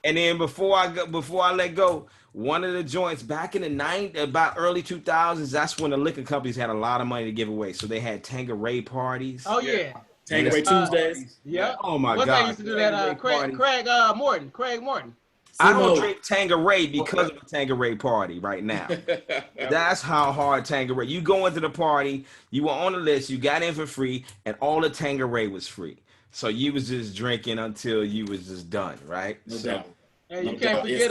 And then before I let go, one of the joints back in the about early 2000s, that's when the liquor companies had a lot of money to give away. So they had Tanqueray parties. Oh yeah. Tanqueray Tuesdays. Yeah. Oh my What God. they used to do that? Craig Morton. I don't drink Tanqueray because of a Tanqueray party right now. That's how hard Tanqueray. You go into the party, you were on the list, you got in for free, and all the Tanqueray was free. So you was just drinking until you was just done, right? No doubt. Hey, you can't forget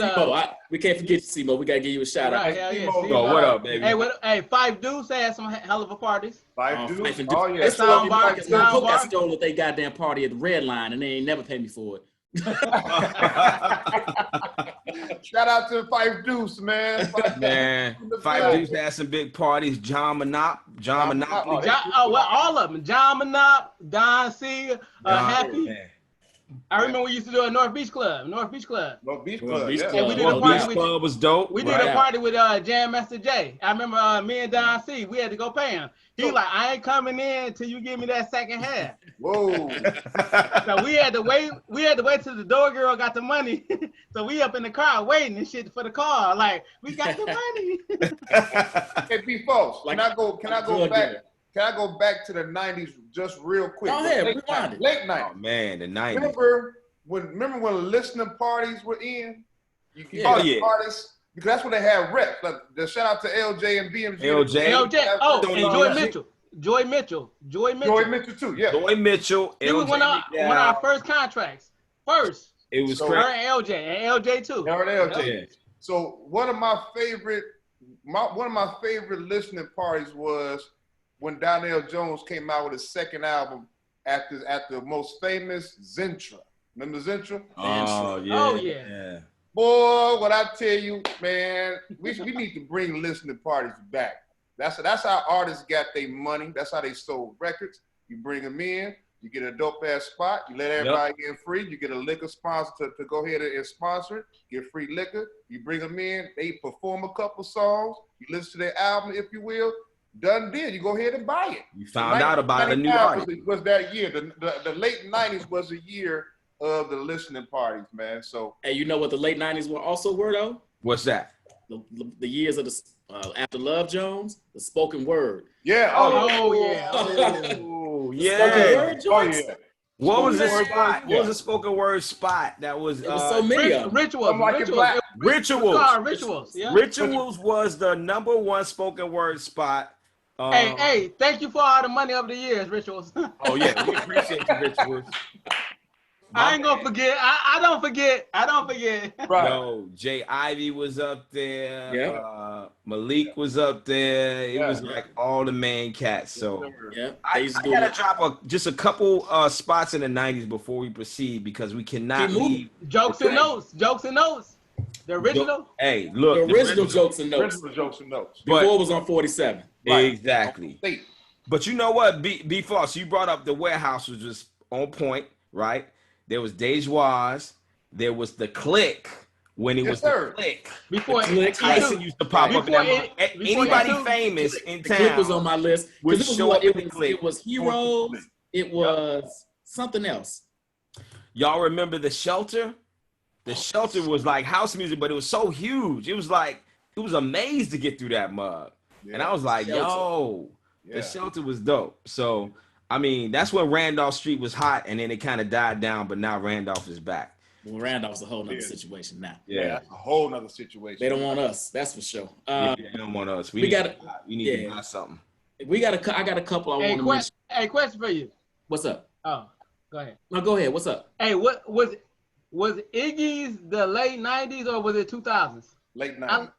we can't forget you, Simo. We gotta give you a shout out. Right, hell yeah. Oh, what up, baby? Hey, Five Deuce had some hell of a parties. Five Deuce. Fife and Oh Deuce. yeah. That's all Soundbar, because soundbar. Cook got stole at they goddamn party at the Red Line, and they ain't never paid me for it. Shout out to Five Deuce, man. Man, Five Deuce had some big parties. John Monopoly. All of them. John Monop, Don C, Happy. Man. I remember we used to do a North Beach Club. North Beach Club. Beach Yeah. Club. we did Well, a party Beach with Club was dope. We did a party with Jam Master Jay. I remember me and Don C. We had to go pay him. He like, I ain't coming in until you give me that second half. Whoa. So we had to wait. We had to wait till the door girl got the money. So we up in the car waiting and shit for the car. Like, we got the money. Hey, be false. Can I go back? Dealer. Can I go back to the 90s just real quick? Go ahead, rewind it. Late night. Oh man, the 90s. Remember when listening parties were in? Artists, because that's when they had reps. Like, the shout out to LJ and BMG. LJ. Oh, and Joy Mitchell. Joy Mitchell too. Yeah. Joy Mitchell. He was one of our first contracts. It was so, her and LJ too. Her and LJ. Yeah. So one of my favorite listening parties was when Donnell Jones came out with his second album after the most famous Zentra. Remember Zentra? Oh yeah. Oh yeah. Boy, what I tell you, man, we need to bring listening parties back. That's how artists got their money. That's how they sold records. You bring them in, you get a dope ass spot, you let everybody in free, you get a liquor sponsor to go ahead and sponsor it, get free liquor, you bring them in, they perform a couple songs, you listen to their album, if you will, done deal, you go ahead and buy it. You found out about a new artist. Was that year. The late 90s was a year of the listening parties, man. So hey, you know what the late 90s were though? What's that? The years of the after Love Jones, the spoken word. Yeah. Oh yeah. Oh yeah. Spoken word joints? yeah. What was the spot? What was the spoken word spot that was? It was so many of them. Rituals. Rituals. Yeah. Rituals was the #1 spoken word spot. Hey, thank you for all the money over the years, Rituals. Oh yeah, we appreciate you, Rituals. I ain't gonna forget. I don't forget. Right. Yo, Jay Ivy was up there. Yeah. Malik was up there. It was like all the main cats. So I gotta drop just a couple spots in the 90s before we proceed because we cannot leave. Jokes and notes. The original. Hey, look. The original Jokes and Notes. Before it was on 47. Right. Exactly. But you know what? B Foss, you brought up the warehouse was just on point, right? There was Dejois. There was the Click when it was the Click. Before Tyson used to pop up. Anybody famous in town. The Click was on my list. Would show up in the Click. It was Heroes. It was something else. Y'all remember the Shelter? The Shelter was like house music, but it was so huge. It was like it was amazed to get through that mug. Yeah. And I was like, yo, Yeah. the Shelter was dope. So I mean, that's when Randolph Street was hot, and then it kind of died down. But now Randolph is back. Well, Randolph's a whole nother situation now. Yeah, that's a whole nother situation. They don't want us. That's for sure. They don't want us. We need to buy something. I got a couple. I want to mention. Hey, question for you. What's up? Oh, go ahead. No, go ahead. What's up? Hey, what was Iggy's the late 90s or was it 2000s? Late 90s.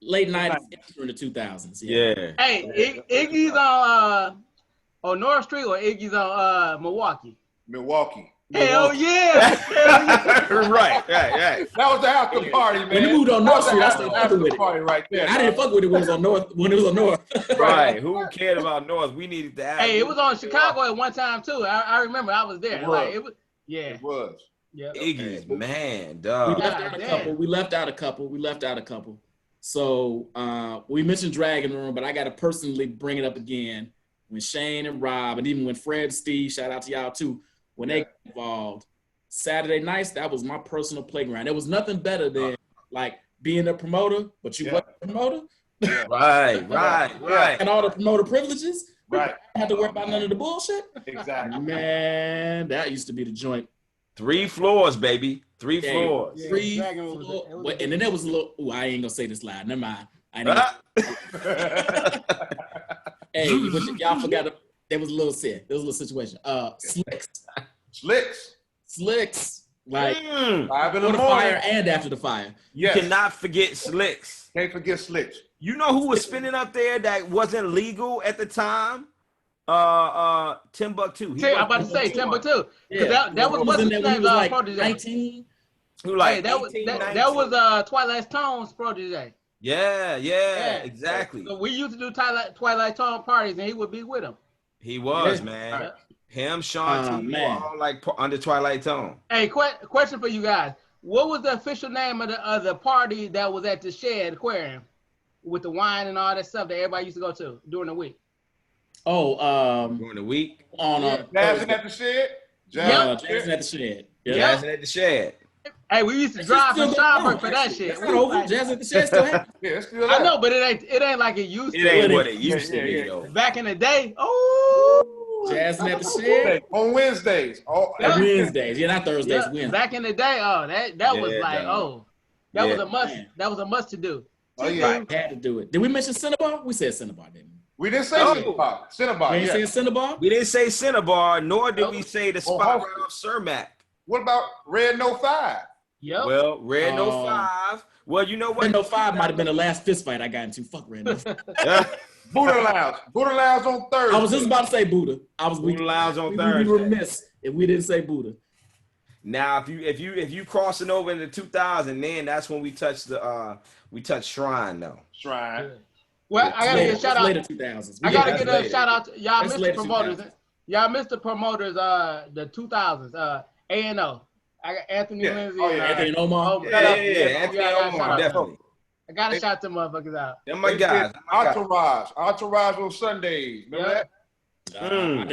Late 90s in the 2000s. Yeah. Hey, Iggy's on North Street or Iggy's on Milwaukee? Milwaukee. Hell yeah! right. That was the after party, man. When you moved on North Street, I started fucking with it. Party right there. I didn't fuck with it when it was on North. When it was on North. Right. Who cared about North? We needed to have. Hey, it was on Chicago at one time too. I remember I was there. It was. Like it was. Yeah. It was. Yeah. Iggy's, man, We dog. left out a couple. So we mentioned Dragon Room, but I got to personally bring it up again. When Shane and Rob, and even when Fred, Steve, shout out to y'all too, when they got involved, Saturday nights, that was my personal playground. There was nothing better than like being a promoter, but you weren't a promoter. Yeah. Right. And all the promoter privileges. Right. I had to worry about none of the bullshit. Exactly. Man, that used to be the joint. 3 floors, baby. 3 floors. Yeah, Three Dragon Room floor- was- Wait, and then there was a little. Ooh, I ain't gonna say this loud. Never mind. I ain't Hey, but y'all forgot. There was a little set. There was a little situation. Slicks. Like Live in before the the morning. fire and after the fire. You cannot forget Slicks. Can't forget Slicks. You know who was spinning up there that wasn't legal at the time? Timbuktu. I'm about to say Timbuktu. Yeah, That was what's in his there when he name? was like Protege. 19. Who like Hey, that 18, was Twilight Tone's protege. Yeah, exactly. So we used to do Twilight Tone parties, and he would be with him. He was, Yeah. man. Right. Him, Sean, T, man. all like under Twilight Tone. Hey, question for you guys: what was the official name of the party that was at the Shed Aquarium with the wine and all that stuff that everybody used to go to during the week? During the week. On Jazzing at the shed. Jazzing at the Shed. Yeah. Jazzing at the Shed. Hey, we used to drive from Schaumburg for that shit. It's not over. Jazzing at the Shed still happening. Yeah, it's still I there. know, but it ain't like it used It to. ain't what it used to be, Yeah. though. Back in the day, oh, Jazzing at the Shed. On Wednesdays. Wednesdays. Yeah, not Thursdays. yeah, Wednesdays. back in the day, that was Yeah, like, dog. that was Yeah. a must. That was a must to do. Oh, yeah. Had to do it. Did we mention Cinnabar? We said Cinnabar, didn't We didn't say Oh. Cinnabar. we? Cinnabar, We ain't yeah. saying Cinnabar? We didn't say Cinnabar, nor did we say the spot Hawk. right off Cermak. What about Red No 5? Yep. Well, Red No Oh. 5. Well, you know what? Rando 5 might have been the last fist fight I got into. Fuck Rando. Buddha Lounge. Buddha Lounge on Thursday. I was just about to say Buddha. Buddha Lounge on we Thursday. were remiss if we didn't say Buddha. Now, if you crossing over into 2000, then that's when we touch Shrine though. Shrine. Well, I gotta get a shout out. Later 2000s. I gotta that's get a later. shout out to y'all. That's Missed the later promoters. 2000s. Y'all missed the promoters. The 2000s. A&O. I got Anthony Yeah. Lindsay. Oh, and, yeah. Anthony and Omar. Oh, Yeah, shout out- Anthony I gotta Omar, shout out- definitely. I gotta shout them motherfuckers out. Them my They guys. did Entourage. Entourage on Sundays. Remember Yeah. that? I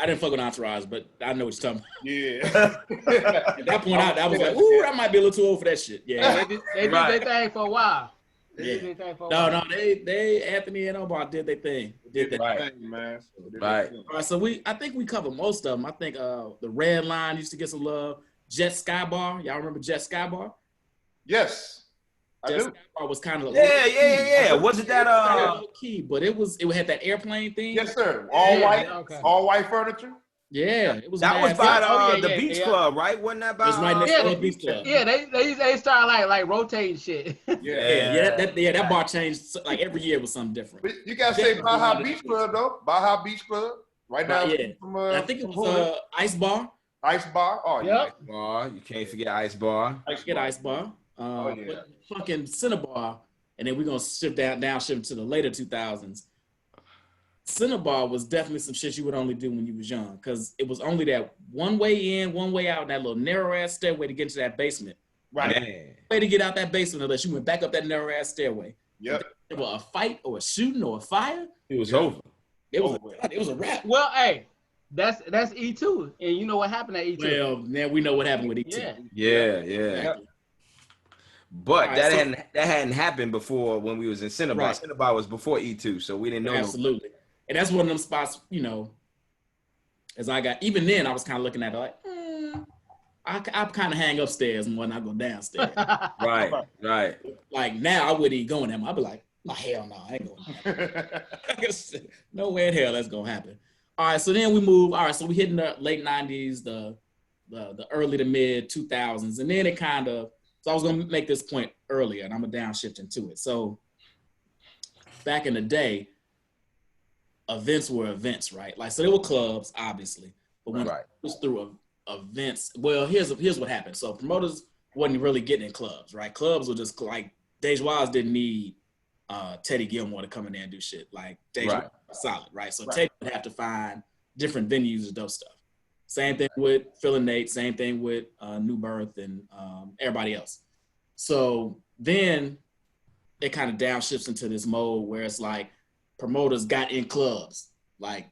didn't fuck with Entourage, but I know what you're talking Yeah. about. At that point, I was like, ooh, I might be a little too old for that shit. Yeah. They did Right. their thing for a while. They Yeah. did their thing for a while. No, they Anthony and Omar did their thing. Did their Right. Thing, man. Right. All right, so I think we covered most of them. I think the Red Line used to get some love. Jet Sky Bar, y'all remember Jet Sky Bar? Yes. I Jet do. Sky Bar was kind of Yeah. Wasn't that low key, but it had that airplane thing. Yes, sir. All Yeah, white. okay. All white furniture. Yeah, it was. that was mad by sick. yeah, the yeah, Beach yeah. Club, right? Wasn't that by It was right next Yeah, to the Beach Club. Yeah, they started like rotating shit. Yeah. That bar changed like every year was something different. But you gotta say Baja Beach Club though. Baja Beach Club. Right now. Yeah. From, And I think it was Ice Bar. Ice Bar. Oh yeah. Yep. Bar. You can't forget Ice Bar. Get Ice Bar. Oh, yeah. But fucking Cinnabar, and then we're gonna shift to the later 2000s. Cinnabar was definitely some shit you would only do when you was young, because it was only that one way in, one way out, that little narrow ass stairway to get into that basement. Right. Man. Way to get out that basement unless you went back up that narrow ass stairway. Yep. There was a fight or a shooting or a fire. It was over. It was a wrap. Well, hey, That's E2, and you know what happened at E2. Well, now we know what happened with E2. Yeah. Yeah. Exactly. But All right, that hadn't happened before when we was in Cinnabar. Right. Cinnabar was before E2, so we didn't know. Absolutely. And that's one of them spots, you know, as I got, even then I was kind of looking at it like, I kind of hang upstairs more than I go downstairs. Right. Like now I wouldn't even go in there. I'd be like, oh, hell no, I ain't going there. No way in hell that's going to happen. All right, so then we move. All right, so we hit in the late 90s, the early to mid 2000s. And then it kind of, so I was going to make this point earlier, and I'm going to downshift into it. So back in the day, events were events, right? Like, so there were clubs, obviously. But when it was through events, well, here's what happened. So promoters wasn't really getting in clubs, right? Clubs were just like, Deja didn't need Teddy Gilmore to come in there and do shit. Like, Deja was solid, right? So Teddy would have to find different venues to do stuff. Same thing with Phil and Nate, same thing with New Birth and everybody else. So then it kind of downshifts into this mode where it's like promoters got in clubs, like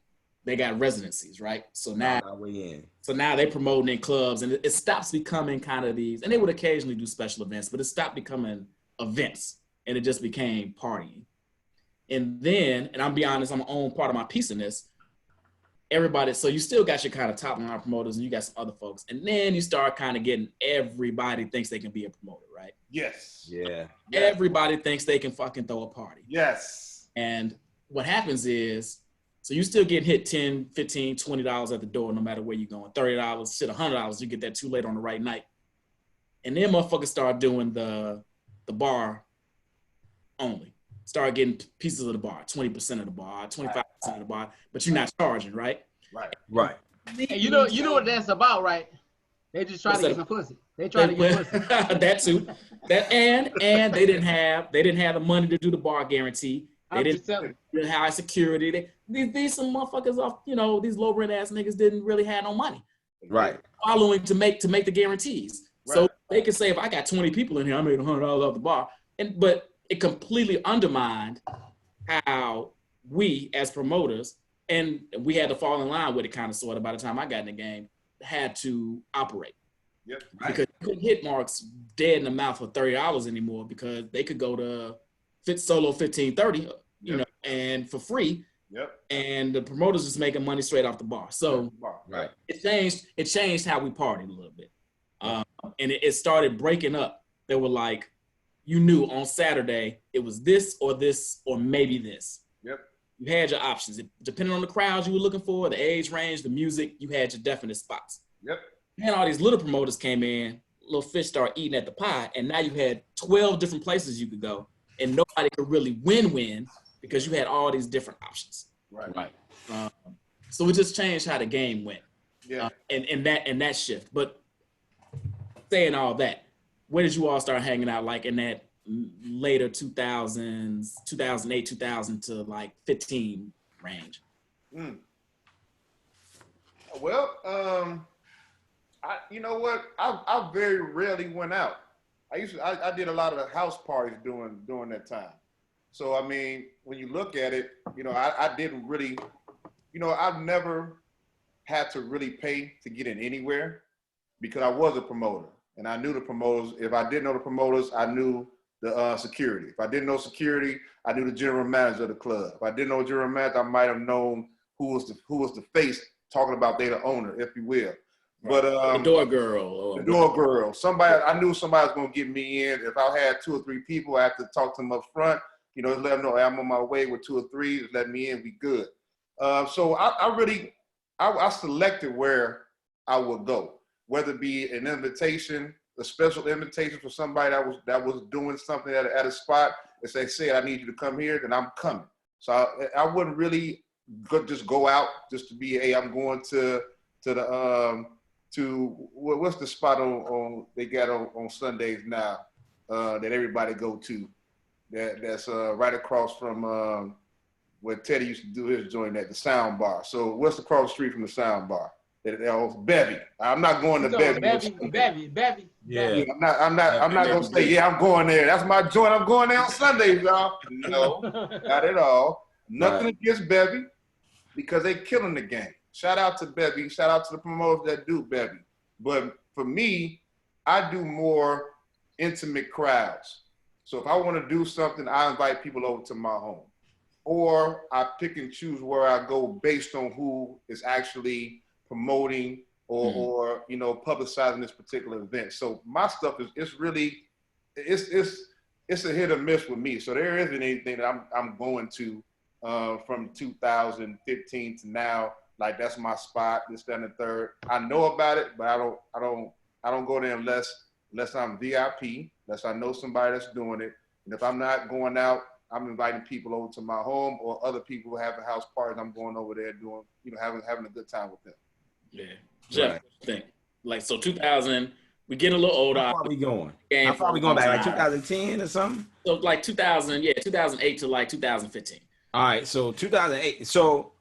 they got residencies, right? So now they promoting in clubs, and it stops becoming kind of these, and they would occasionally do special events, but it stopped becoming events, and it just became partying. And then, and I'll be honest, I'm on part of my piece in this, everybody, so you still got your kind of top line promoters and you got some other folks. And then you start kind of getting everybody thinks they can be a promoter, right? Yes. Yeah. Everybody thinks they can fucking throw a party. Yes. And what happens is, so you still get hit $10, $15, $20 at the door no matter where you're going. $30, shit, $100, you get that too late on the right night. And then motherfuckers start doing the bar only. Start getting pieces of the bar, 20% of the bar, 25% of the bar, but you're not charging, right? Right. And you know what that's about, right? They just try to get some pussy. They try to get pussy. That too. And they didn't have the money to do the bar guarantee. They didn't high security. These some motherfuckers off, you know, these low rent ass niggas didn't really have no money. Right. Following to make the guarantees. Right. So they could say if I got 20 people in here, I made $100 off the bar. But it completely undermined how we as promoters, and we had to fall in line with it kind of sort of by the time I got in the game, had to operate. Yep. Right. Because you couldn't hit marks dead in the mouth for $30 anymore because they could go to solo 15-30, you know, and for free. Yep. And the promoters just making money straight off the bar. So right. It changed how we partied a little bit. And it started breaking up. They were like, you knew on Saturday it was this or maybe this. Yep. You had your options. Depending on the crowds you were looking for, the age range, the music, you had your definite spots. Yep. And all these little promoters came in, little fish started eating at the pie, and now you had 12 different places you could go, and nobody could really win because you had all these different options. Right. So it just changed how the game went. Yeah. And that shift. But saying all that, where did you all start hanging out, like in that later 2000s, 2008, 2000 to like 15 range? Well, you know what? I very rarely went out. I did a lot of the house parties during that time. So, I mean, when you look at it, you know, I didn't really, you know, I've never had to really pay to get in anywhere because I was a promoter. And I knew the promoters. If I didn't know the promoters, I knew the security. If I didn't know security, I knew the general manager of the club. If I didn't know the general manager, I might have known who was the face talking about they the owner, if you will. But the door girl. The door girl. Somebody, I knew somebody was gonna get me in. If I had 2 or 3 people, I had to talk to them up front. You know, let them know I'm on my way with 2 or 3. Just let me in, we good. So I selected where I would go. Whether it be an invitation, a special invitation for somebody that was doing something at a spot, if they said, I need you to come here, then I'm coming. So I wouldn't really just go out just to be, hey, I'm going to what's the spot on they got on Sundays now that everybody go to, that's right across from where Teddy used to do his joint at the Sound Bar. So what's across the street from the Sound Bar? Bevy. I'm not going to Bevy. Bevy. Yeah. I'm not gonna say, yeah, I'm going there. That's my joint. I'm going there on Sundays, y'all. No, not at all. Nothing against Bevy because they killing the game. Shout out to Bevy. Shout out to the promoters that do Bevy. But for me, I do more intimate crowds. So if I want to do something, I invite people over to my home. Or I pick and choose where I go based on who is actually promoting or you know, publicizing this particular event. So my stuff is it's a hit or miss with me. So there isn't anything that I'm going to from 2015 to now. Like that's my spot, this, that, and the third. I know about it, but I don't go there unless I'm VIP, unless I know somebody that's doing it. And if I'm not going out, I'm inviting people over to my home, or other people having house parties. I'm going over there doing, you know, having a good time with them. Yeah, Jeff, Right. think like so 2000. We getting a little older. How far we going? Game How far we going back? Like 2010 or something? So like 2008 to like 2015. All right, so 2008. So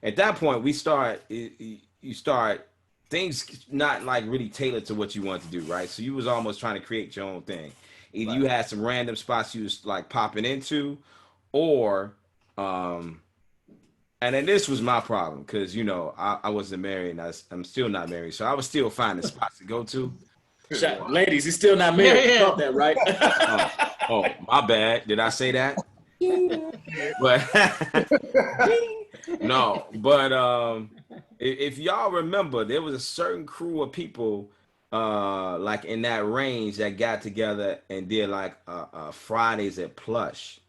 at that point, you start things not like really tailored to what you want to do, right? So you was almost trying to create your own thing. Either you had some random spots you was like popping into, or and then this was my problem because you know I wasn't married and I'm still not married, so I was still finding spots to go to. Ladies, he's still not married. Yeah. You caught that, right? Oh, my bad. Did I say that? But no, but if y'all remember, there was a certain crew of people like in that range that got together and did like Fridays at Plush.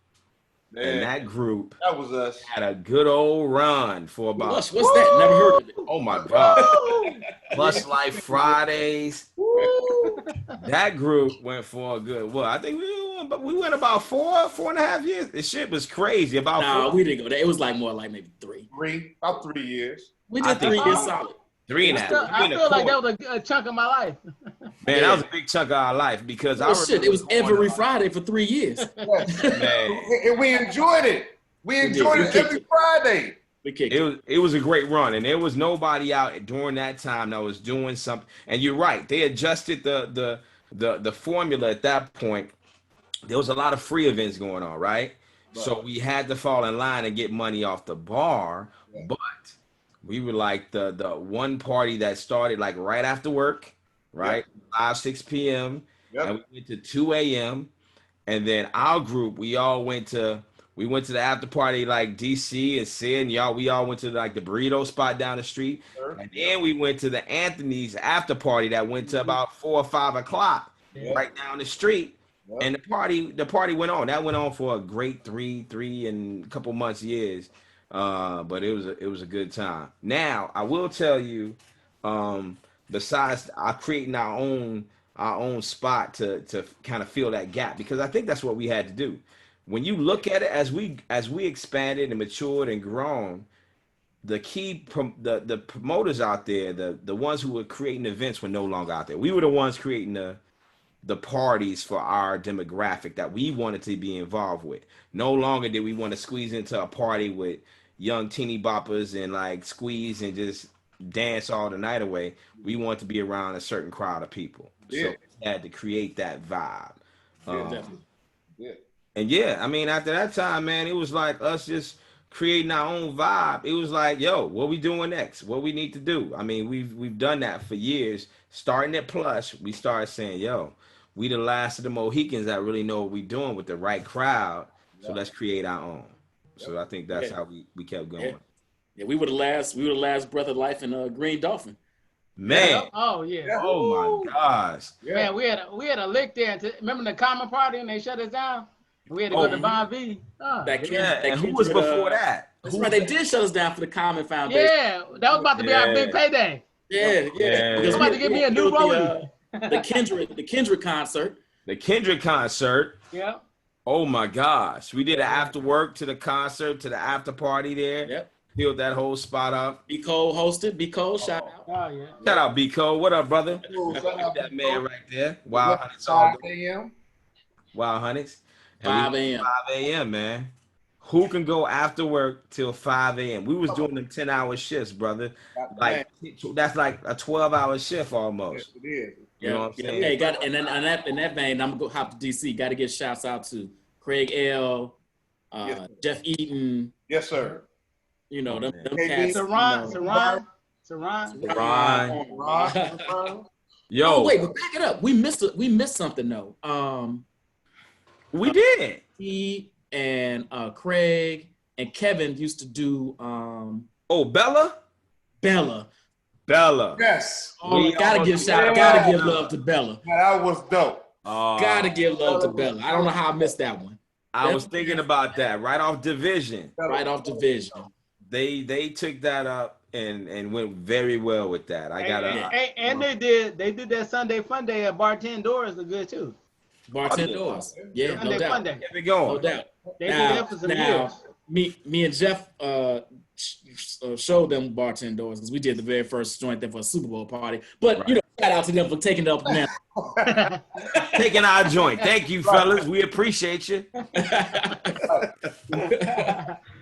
Man, And that group that was us. had a good old run for about What's that? Never heard of it. oh my god. Plush Life Fridays. That group went for a good I think we went about 4.5 years. This shit was crazy. No, we didn't go there. It was like more like maybe 3. About 3 years. We I did think 3 years solid. 3.5. I feel like that was a chunk of my life. Man, that was a big chunk of our life because It was every Friday for 3 years. Man. And we enjoyed it. We enjoyed it every Friday. We kicked It was a great run, and there was nobody out during that time that was doing something. And you're right, they adjusted the formula at that point. There was a lot of free events going on, right? So we had to fall in line and get money off the bar, but we were like the one party that started like right after work, right? 6 p.m. And we went to 2 a.m. And then our group, we went to the after party like DC and Sid, and we all went to like the burrito spot down the street. And then we went to the Anthony's after party that went to about 4 or 5 o'clock right down the street. And the party went on. That went on for a great three and a couple months, years. But it was a good time. Now I will tell you, besides creating our own spot to kind of fill that gap, because I think that's what we had to do. When you look at it as we expanded and matured and grown, the the promoters out there, the ones who were creating events were no longer out there. We were the ones creating the parties for our demographic that we wanted to be involved with. No longer did we want to squeeze into a party with young teeny boppers and like squeeze and just dance all the night away. We want to be around a certain crowd of people. So we had to create that vibe. definitely. And I mean, after that time, man, it was like us just creating our own vibe. It was like, yo, what we doing next? What we need to do? I mean, we've done that for years. Starting at Plush, we started saying, yo, we the last of the Mohicans that really know what we doing with the right crowd. So let's create our own. So I think that's how we kept going. Yeah, we were the last Breath of Life in Green Dolphin. Man. Oh yeah. Oh my gosh. Man, we had a lick there. Remember the common party and they shut us down? We had to go to Bon V. And who was before that? That's right. They did shut us down for the Common Foundation. Yeah, that was about to be our big payday. Yeah. Because about to give me a new rollie. The Kendrick concert. The Kendrick concert. Yeah. Oh my gosh. We did an after work to the concert, to the after party there. Yep. Filled that whole spot up. B. Cole hosted. B. Cole, shout out. Oh yeah. Shout out B. Cole. What up, brother? That man right there. Wild Hunters. 5 a.m. Wild Hunters. 5 a.m. 5 a.m., man. Who can go after work till 5 a.m.? We was doing them 10-hour shifts, brother. Like that's like a 12-hour shift almost. Yes, it is. You know what I'm saying? Hey, and then in that vein, I'm gonna go hop to DC. Got to get shouts out to Craig L, Jeff Eaton. Yes, sir. You know, them KB, cats. Saran. Ron. Yo, Oh wait, but back it up. We missed something though. we did. He and Craig and Kevin used to do Oh, Bella. Yes. Oh, gotta give love to Bella. That was dope. Gotta give love to Bella. I don't know how I missed that one. I was thinking about that right off division. Right off division. They took that up and went very well with that. And they did that Sunday Fun Day at Bartend Doors are good too. Bartend Doors. Yeah, Sunday no doubt. Fun Day. Keep it going. No doubt. They did that for some years. Me and Jeff showed them Bartend Doors because we did the very first joint there for a Super Bowl party. But you know, shout out to them for taking it up now. Taking our joint. Thank you, fellas. We appreciate you.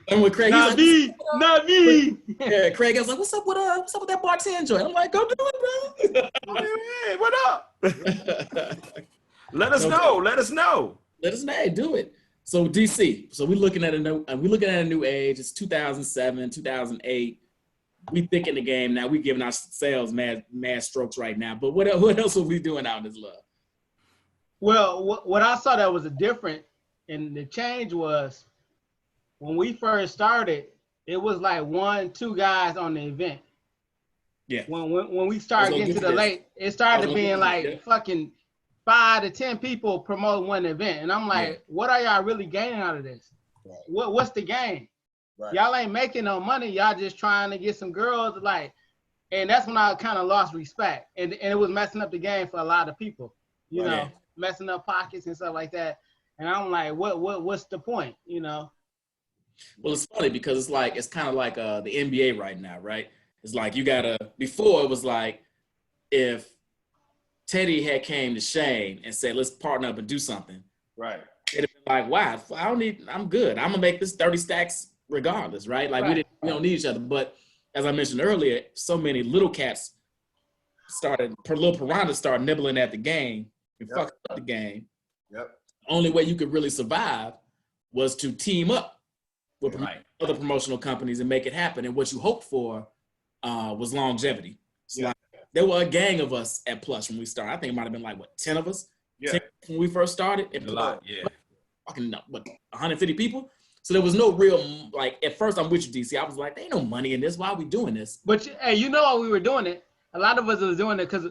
And with Craig, Not me. Yeah, Craig, I was like, "What's up with that Bartend joint?" I'm like, "Go do it, bro." Hey, what up? Let us know. Let us know. Let us know. Hey, do it. So DC. So we're looking at a new age. It's 2007, 2008. We thick in the game now. We giving ourselves mad strokes right now. But what else are we doing out in this love? Well, what I saw that was a different, and the change was when we first started, it was like 1-2 guys on the event. Yeah. When we started getting to the late, it started being like fucking 5 to 10 people promote one event, and I'm like, what are y'all really gaining out of this? Right. What's the gain? Right. Y'all ain't making no money. Y'all just trying to get some girls, like, and that's when I kind of lost respect, and it was messing up the game for a lot of people, you know, messing up pockets and stuff like that. And I'm like, what's the point, you know? Well, it's funny because it's kind of like the NBA right now, right? It's like before it was like if Teddy had came to Shane and said, let's partner up and do something. Right. It'd have been like, wow, I'm good. I'm gonna make this 30 stacks regardless, right? Like we don't need each other. But as I mentioned earlier, so many little cats little piranhas started nibbling at the game and fucking up the game. Yep. The only way you could really survive was to team up with other promotional companies and make it happen. And what you hoped for was longevity. So like, there were a gang of us at Plush when we started. I think it might have been like, 10 of us? Yeah. 10 when we first started? A lot, yeah. Fucking, 150 people? So there was no real, at first I'm with you, DC. I was like, there ain't no money in this. Why are we doing this? But, hey, you know why we were doing it? A lot of us was doing it because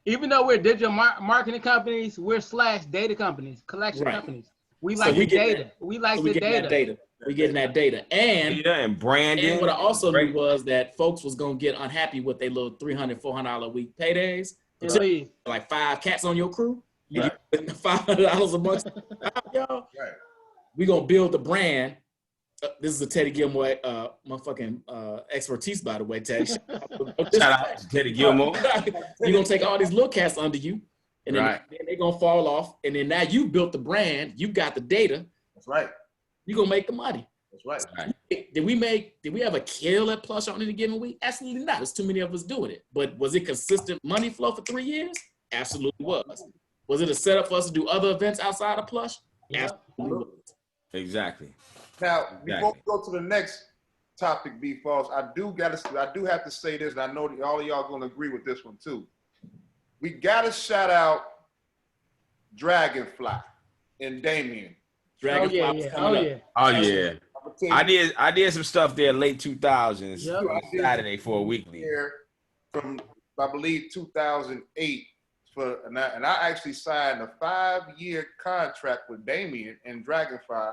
even though we're digital marketing companies, we're / data companies, collection companies. We like the data. We like the data. We getting that data. And branding. And what I also knew was that folks was going to get unhappy with their little $300, $400 a week paydays. Like 5 cats on your crew. And you $500 a month. Y'all. Right. We going to build the brand. This is a Teddy Gilmore motherfucking expertise, by the way, Teddy. Shout out to Teddy Gilmore. You're going to take all these little cats under you. And then they're going to fall off. And then now you built the brand. You got the data. That's right. You're going to make the money. That's right. Did we ever kill at Plush on any given week? Absolutely not. There's too many of us doing it. But was it consistent money flow for 3 years? Absolutely was. Was it a setup for us to do other events outside of Plush? Absolutely was. Exactly. Now, before we go to the next topic, B-Falls, I do have to say this, and I know that all of y'all are going to agree with this one too. We got to shout out Dragonfly and Damon. Dragonfly Oh yeah. I did some stuff there late 2000s. Saturday for a weekly. From I believe 2008 and I actually signed a 5-year contract with Damien and Dragonfly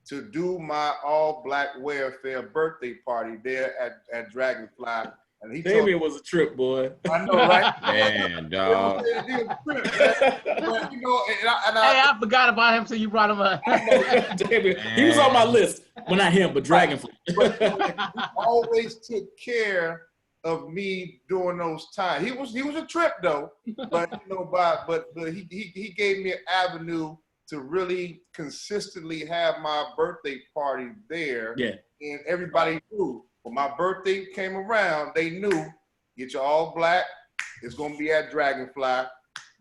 to do my all black welfare birthday party there at Dragonfly. And he Damien was a trip, boy. I know, right? Man, dog. I forgot about him till you brought him up. Damien, he was on my list. Well, not him, but Dragonfly. He always took care of me during those times. He was a trip though, but he gave me an avenue to really consistently have my birthday party there. Yeah. And everybody knew when my birthday came around, they knew, get your all black, it's gonna be at Dragonfly,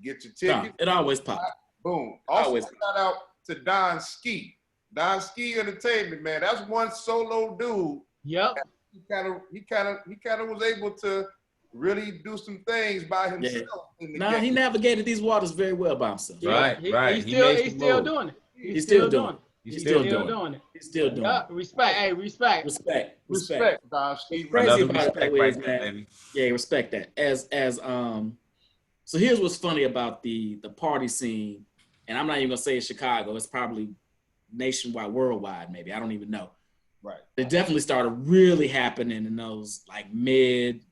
get your ticket. It always pops. Boom. Also shout out to Don Ski. Don Ski Entertainment, man. That's one solo dude Yep. He kind of was able to really do some things by himself in the game. He navigated these waters very well by himself. Right, right. He's He still doing it. He's still doing it. He's still doing it. He's still doing Yeah, it. respect. Hey, respect. Respect, Don Steve. Crazy Another about it, respect though, right is, there, man. baby. Yeah, respect that. So here's what's funny about the party scene, and I'm not even gonna say it's Chicago. It's probably nationwide, worldwide, maybe. I don't even know. Right. It definitely started really happening in those like mid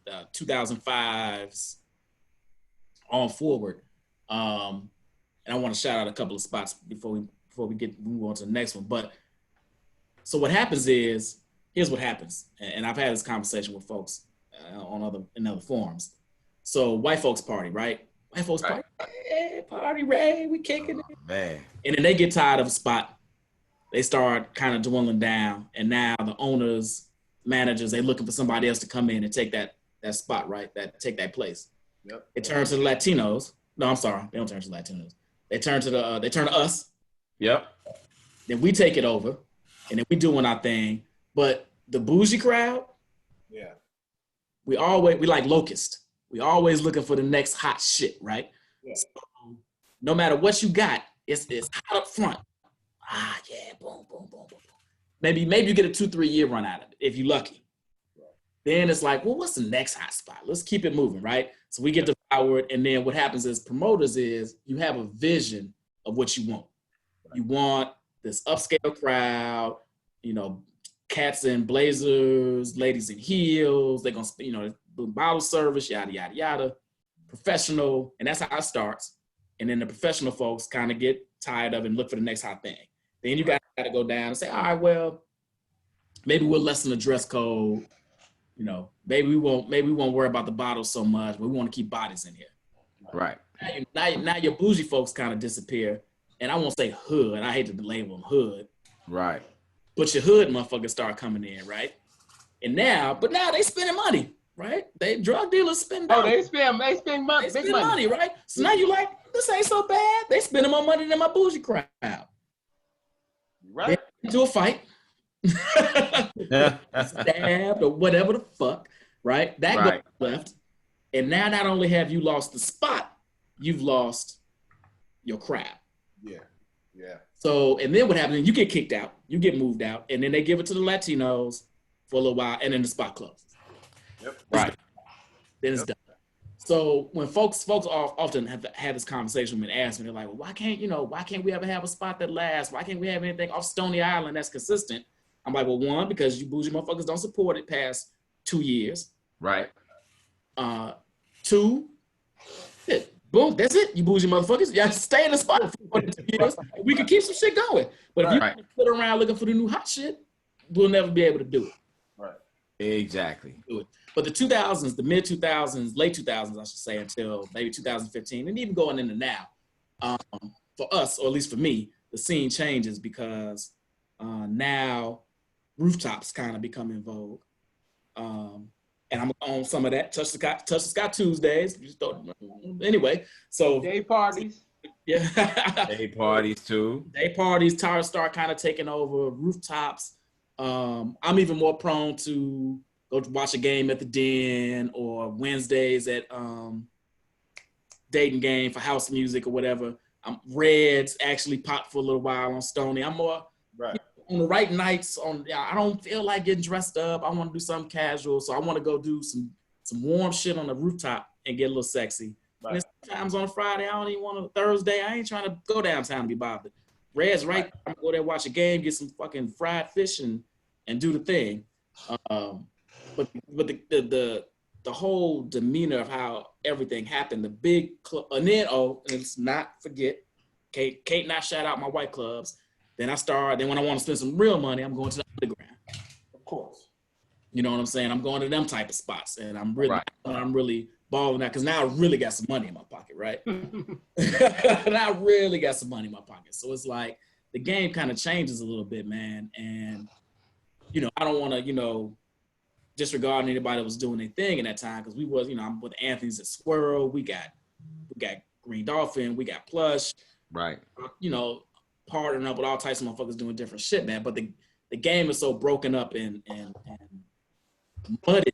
2005s on forward. And I want to shout out a couple of spots before we move on to the next one. But so what happens is, here's what happens, and I've had this conversation with folks in other forums. So white folks party, right? White folks party, hey, party, Ray, we kicking it, man. And then they get tired of a spot. They start kind of dwindling down, and now the owners, managers, they looking for somebody else to come in and take that spot, right? Take that place. Yep. It turns to the Latinos. No, I'm sorry, they don't turn to the Latinos. They turn to us. Yep. Then we take it over, and then we doing our thing. But the bougie crowd, yeah, we like locust. We always looking for the next hot shit, right? Yeah. So, no matter what you got, it's hot up front. Yeah, boom, boom, boom, boom, boom. Maybe you get a 2-3 year run out of it if you're lucky. Right. Then it's like, well, what's the next hot spot? Let's keep it moving, right? So we get devoured, and then what happens as promoters is you have a vision of what you want. Right. You want this upscale crowd, cats in blazers, ladies in heels. They're gonna, bottle service, yada yada yada, professional, and that's how it starts. And then the professional folks kind of get tired of it and look for the next hot thing. Then you got to go down and say, all right, well, maybe we'll lessen the dress code. Maybe we won't worry about the bottles so much, but we want to keep bodies in here. Right. Now your bougie folks kind of disappear. And I won't say hood. I hate to label them hood. Right. But your hood motherfuckers start coming in, right? And now they spending money, right? Drug dealers spend money. They spend money. They spend money, right? So now you like, this ain't so bad. They spending more money than my bougie crowd. Right. They into a fight. Stabbed or whatever the fuck, right? That goes left. And now not only have you lost the spot, you've lost your crowd. Yeah. Yeah. So, and then what happens? You get kicked out, you get moved out, and then they give it to the Latinos for a little while, and then the spot closes. Yep. Right. Then it's done. So when folks often have had this conversation and ask me, they're like, well, why can't we ever have a spot that lasts? Why can't we have anything off Stony Island that's consistent? I'm like, well, one, because you bougie motherfuckers don't support it past 2 years. Right. Two, boom, that's it. You bougie motherfuckers. Y'all stay in the spot for 2 years. We can keep some shit going. But if you put around looking for the new hot shit, we'll never be able to do it. Right. Exactly. Do it. But the 2000s, the mid 2000s, late 2000s, I should say, until maybe 2015, and even going into now, for us, or at least for me, the scene changes because now rooftops kind of become in vogue. And I'm on some of that. Touch the Sky Tuesdays. Anyway, so day parties. Yeah. Day parties too. Day parties start kind of taking over rooftops. I'm even more prone to go to watch a game at the Den or Wednesdays at Dayton game for house music or whatever. Reds actually pop for a little while on Stony. I'm more on the right nights. I don't feel like getting dressed up. I want to do something casual, so I want to go do some warm shit on the rooftop and get a little sexy. Right. And sometimes on a Friday, I don't even want a Thursday. I ain't trying to go downtown to be bothered. Reds right. I'm gonna go there, watch a game, get some fucking fried fish and do the thing. But the whole demeanor of how everything happened, the big club, and then let's not forget, Kate not shout out my white clubs. Then when I want to spend some real money, I'm going to the underground. Of course. You know what I'm saying? I'm going to them type of spots, and I'm really balling out because now I really got some money in my pocket, right? And I really got some money in my pocket. So it's like the game kind of changes a little bit, man. And I don't want to, disregard anybody that was doing their thing in that time because we was, I'm with Anthony's at Squirrel. We got Green Dolphin. We got Plush. Right. Partnering up with all types of motherfuckers doing different shit, man. But the the game is so broken up and muddied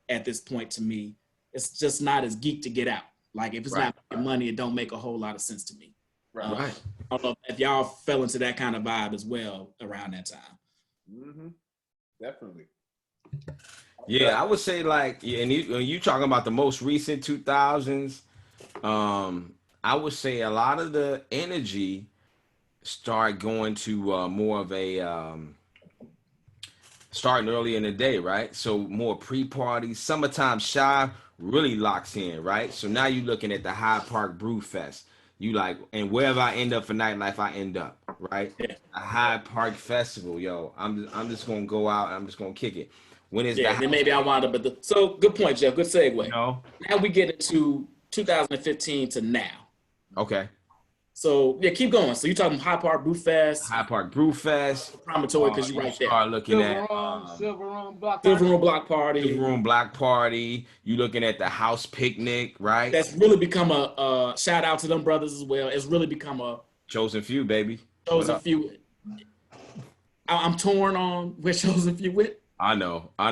at this point to me. It's just not as geek to get out. Like if it's not making money, it don't make a whole lot of sense to me. Right. I don't know if y'all fell into that kind of vibe as well around that time. Mm-hmm. Definitely. Yeah, I would say like, and you talking about the most recent 2000s. I would say a lot of the energy start going to more of a starting early in the day, right? So more pre-parties. Summertime Shy really locks in, right? So now you're looking at the Hyde Park Brew Fest. You like, and wherever I end up for nightlife, I end up, right? Yeah. A Hyde Park Festival, yo. I'm just gonna go out and I'm just gonna kick it. When is Yeah, the then maybe I wound up at the. So good point, Jeff. Good segue. you know? Now we get into 2015 to now. Okay. So yeah, keep going. So you're talking Hyde Park Brew Fest, Hyde Park Brew Fest. promontory because you're You right there. start looking at Silver Room Block Silver Party. Room Block Party. Silver Room Black Party. You looking at the house picnic, right? That's really become a shout out to them brothers as well. It's really become a Chosen few, baby. chosen few. I'm torn on where chosen few with. I know. I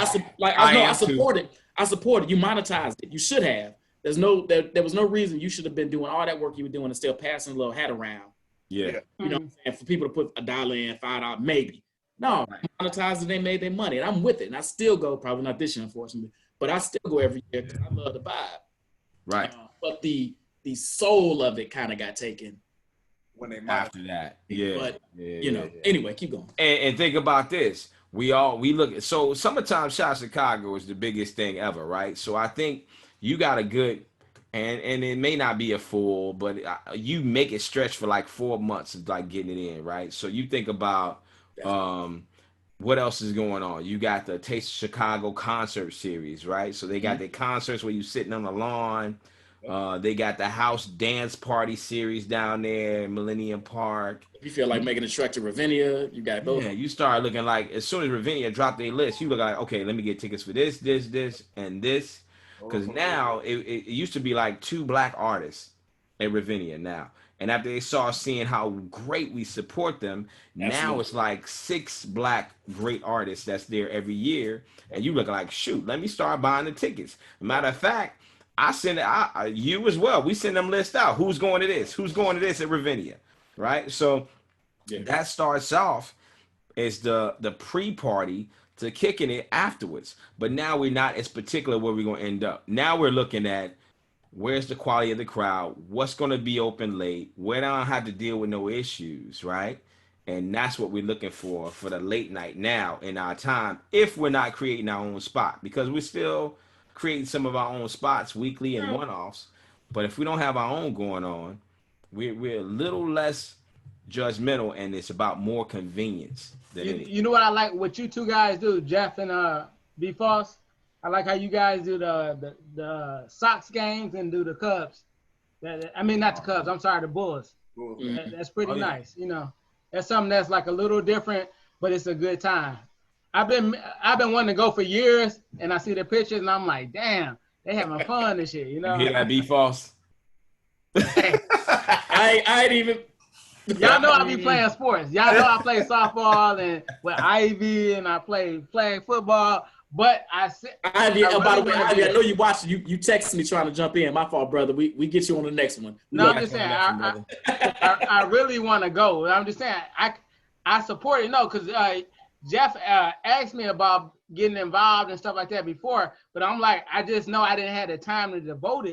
support it. I support it. You monetized it. You should have. There was no reason you should have been doing all that work you were doing and still passing a little hat around. Yeah. You know what I'm saying? For people to put $1 in, $5, maybe. No, monetized it, they made their money. And I'm with it. And I still go, probably not this year, unfortunately, but I still go every year because I love the vibe. Right. But the soul of it kind of got taken When they After that. Yeah. But yeah. anyway, keep going. And think about this. We look at, so Summertime Shot Chicago is the biggest thing ever, right? So I think you got a good, and it may not be a full, but you make it stretch for like 4 months of like getting it in, right? So you think about what else is going on. You got the Taste of Chicago concert series, right? So they got the concerts where you sitting on the lawn. They got the house dance party series down there in Millennium Park. If you feel like making a trek to Ravinia, you got both. Yeah, you start looking like, as soon as Ravinia dropped their list, you look like, okay, let me get tickets for this, and this. Because now it used to be like 2 black artists at Ravinia now. And after they saw seeing how great we support them, now it's like 6 black great artists that's there every year. And you look like, shoot, let me start buying the tickets. Matter of fact, I send it, you as well. We send them lists out. Who's going to this? Who's going to this at Ravinia? Right? So that starts off as the pre-party to kicking it afterwards. But now we're not as particular where we're going to end up. Now we're looking at where's the quality of the crowd, what's going to be open late, where I don't have to deal with no issues, right? And that's what we're looking for the late night now in our time, if we're not creating our own spot, because we're still creating some of our own spots weekly and one-offs. But if we don't have our own going on, we're a little less judgmental, and it's about more convenience than anything. You know what I like? What you two guys do, Jeff and B. Foss. I like how you guys do the Sox games and do the Cubs. I mean, not the Cubs. I'm sorry, the Bulls. That's pretty nice. You know, that's something that's like a little different, but it's a good time. I've been wanting to go for years, and I see the pictures, and I'm like, damn, they having fun and shit. You know? You hear that, B. Foss? I ain't even. Y'all know I be playing sports. Y'all know I play softball and with Ivy, and I play flag football. But Ivy, by the way, Ivy, I know you watching. You texted me trying to jump in. My fault, brother. We get you on the next one. No, I'm just saying. I really want to go. I'm just saying. I support it. No, because Jeff asked me about getting involved and stuff like that before, but I'm like, I just know I didn't have the time to devote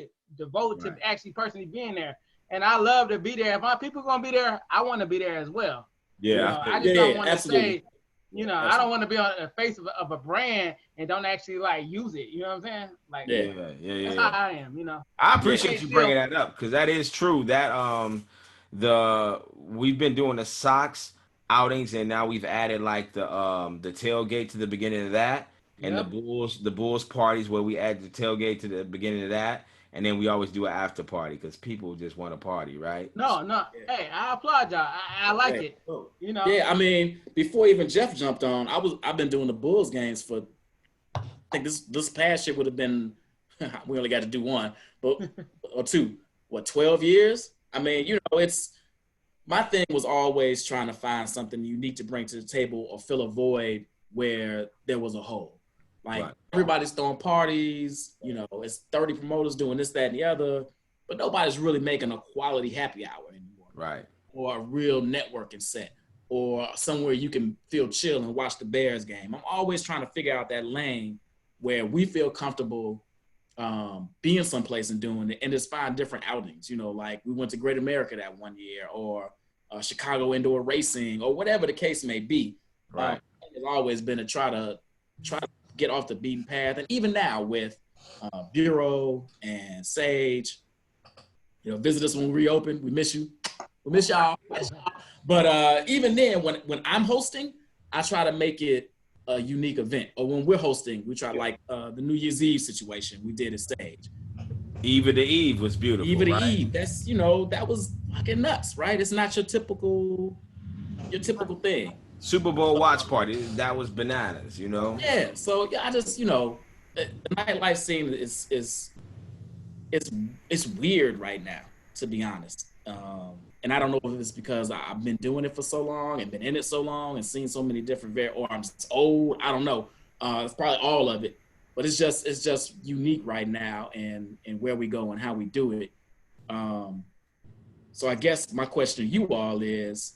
to actually personally being there. And I love to be there. If my people gonna be there, I want to be there as well. Yeah, you know, I just don't want to absolutely. say, I don't want to be on the face of a brand and don't actually like use it. You know what I'm saying? Like, that's how I am. You know. I appreciate you bringing that up, because that is true. That we've been doing the Sox outings, and now we've added like the tailgate to the beginning of that, and the Bulls parties where we add the tailgate to the beginning of that. And then we always do an after party because people just want to party, right? No. Hey, I applaud y'all. I like it. You know. Yeah, I mean, before even Jeff jumped on, I've been doing the Bulls games for. I think this past year would have been. We only got to do one, but or two. 12 years? I mean, it's My thing was always trying to find something unique to bring to the table or fill a void where there was a hole. Like Right. everybody's throwing parties, it's 30 promoters doing this, that, and the other, but nobody's really making a quality happy hour anymore. Right. Or a real networking set, or somewhere you can feel chill and watch the Bears game. I'm always trying to figure out that lane where we feel comfortable being someplace and doing it, and just find different outings. Like we went to Great America that one year, or Chicago Indoor Racing, or whatever the case may be. Right. It's always been to try to get off the beaten path, and even now with Bureau and Sage, visit us when we reopen. We miss you. We miss y'all. But even then, when I'm hosting, I try to make it a unique event. Or when we're hosting, we try like the New Year's Eve situation we did at Stage. Eve of the Eve was beautiful. Eve of the right? Eve. That's that was fucking nuts, right? It's not your typical thing. Super Bowl watch party. That was bananas. Yeah. So yeah, I just the nightlife scene is it's weird right now, to be honest. And I don't know if it's because I've been doing it for so long and been in it so long and seen so many different or I'm just old. I don't know. It's probably all of it, but it's just unique right now and where we go and how we do it. So I guess my question to you all is,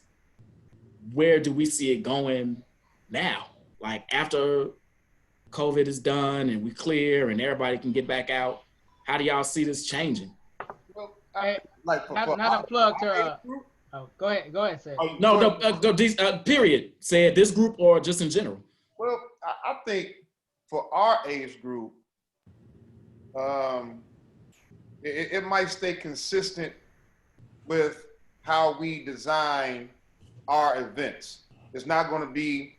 where do we see it going now? Like after COVID is done and we clear and everybody can get back out, how do y'all see this changing? Well, not a plug to. Go ahead, say. No, period. Say it, this group or just in general. Well, I think for our age group, it might stay consistent with how we design our events. It's not going to be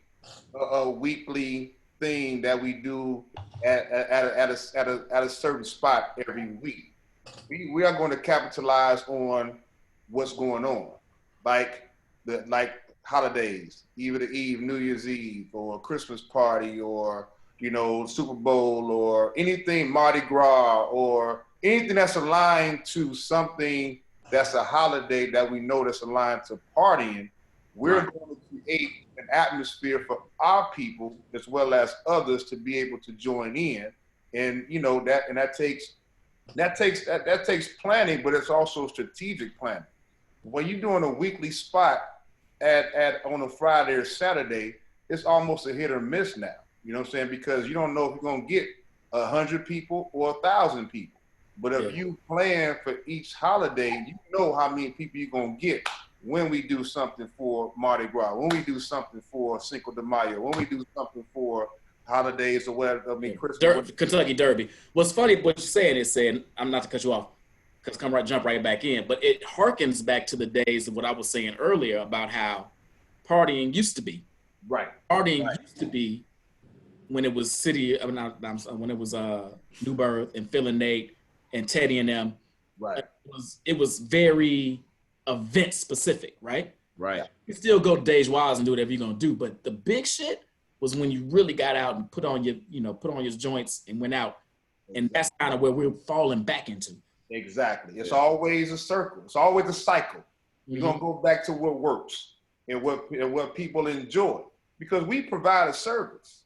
a weekly thing that we do at a certain spot every week. We are going to capitalize on what's going on, like holidays, Eve of the Eve, New Year's Eve, or Christmas party, or Super Bowl, or anything Mardi Gras, or anything that's aligned to something that's a holiday that we know that's aligned to partying. We're going to create an atmosphere for our people as well as others to be able to join in, and that takes planning, but it's also strategic planning. When you're doing a weekly spot on a Friday or Saturday, it's almost a hit or miss now. You know what I'm saying? Because you don't know if you're gonna get 100 people or 1,000 people. But if you plan for each holiday, you know how many people you're gonna get when we do something for Mardi Gras, when we do something for Cinco de Mayo, when we do something for holidays or whatever. Christmas. Kentucky Derby. What's funny, what you're saying, I'm not to cut you off, because jump right back in, but it harkens back to the days of what I was saying earlier about how partying used to be. Right. Partying used to be when it was when it was New Birth and Phil and Nate and Teddy and them. Right. It was very event specific, right? Right. You still go to Days Wild and do whatever you're gonna do, but the big shit was when you really got out and put on your joints and went out, and that's kind of where we're falling back into. Exactly. It's always a circle. It's always a cycle. We're gonna go back to what works and what people enjoy, because we provide a service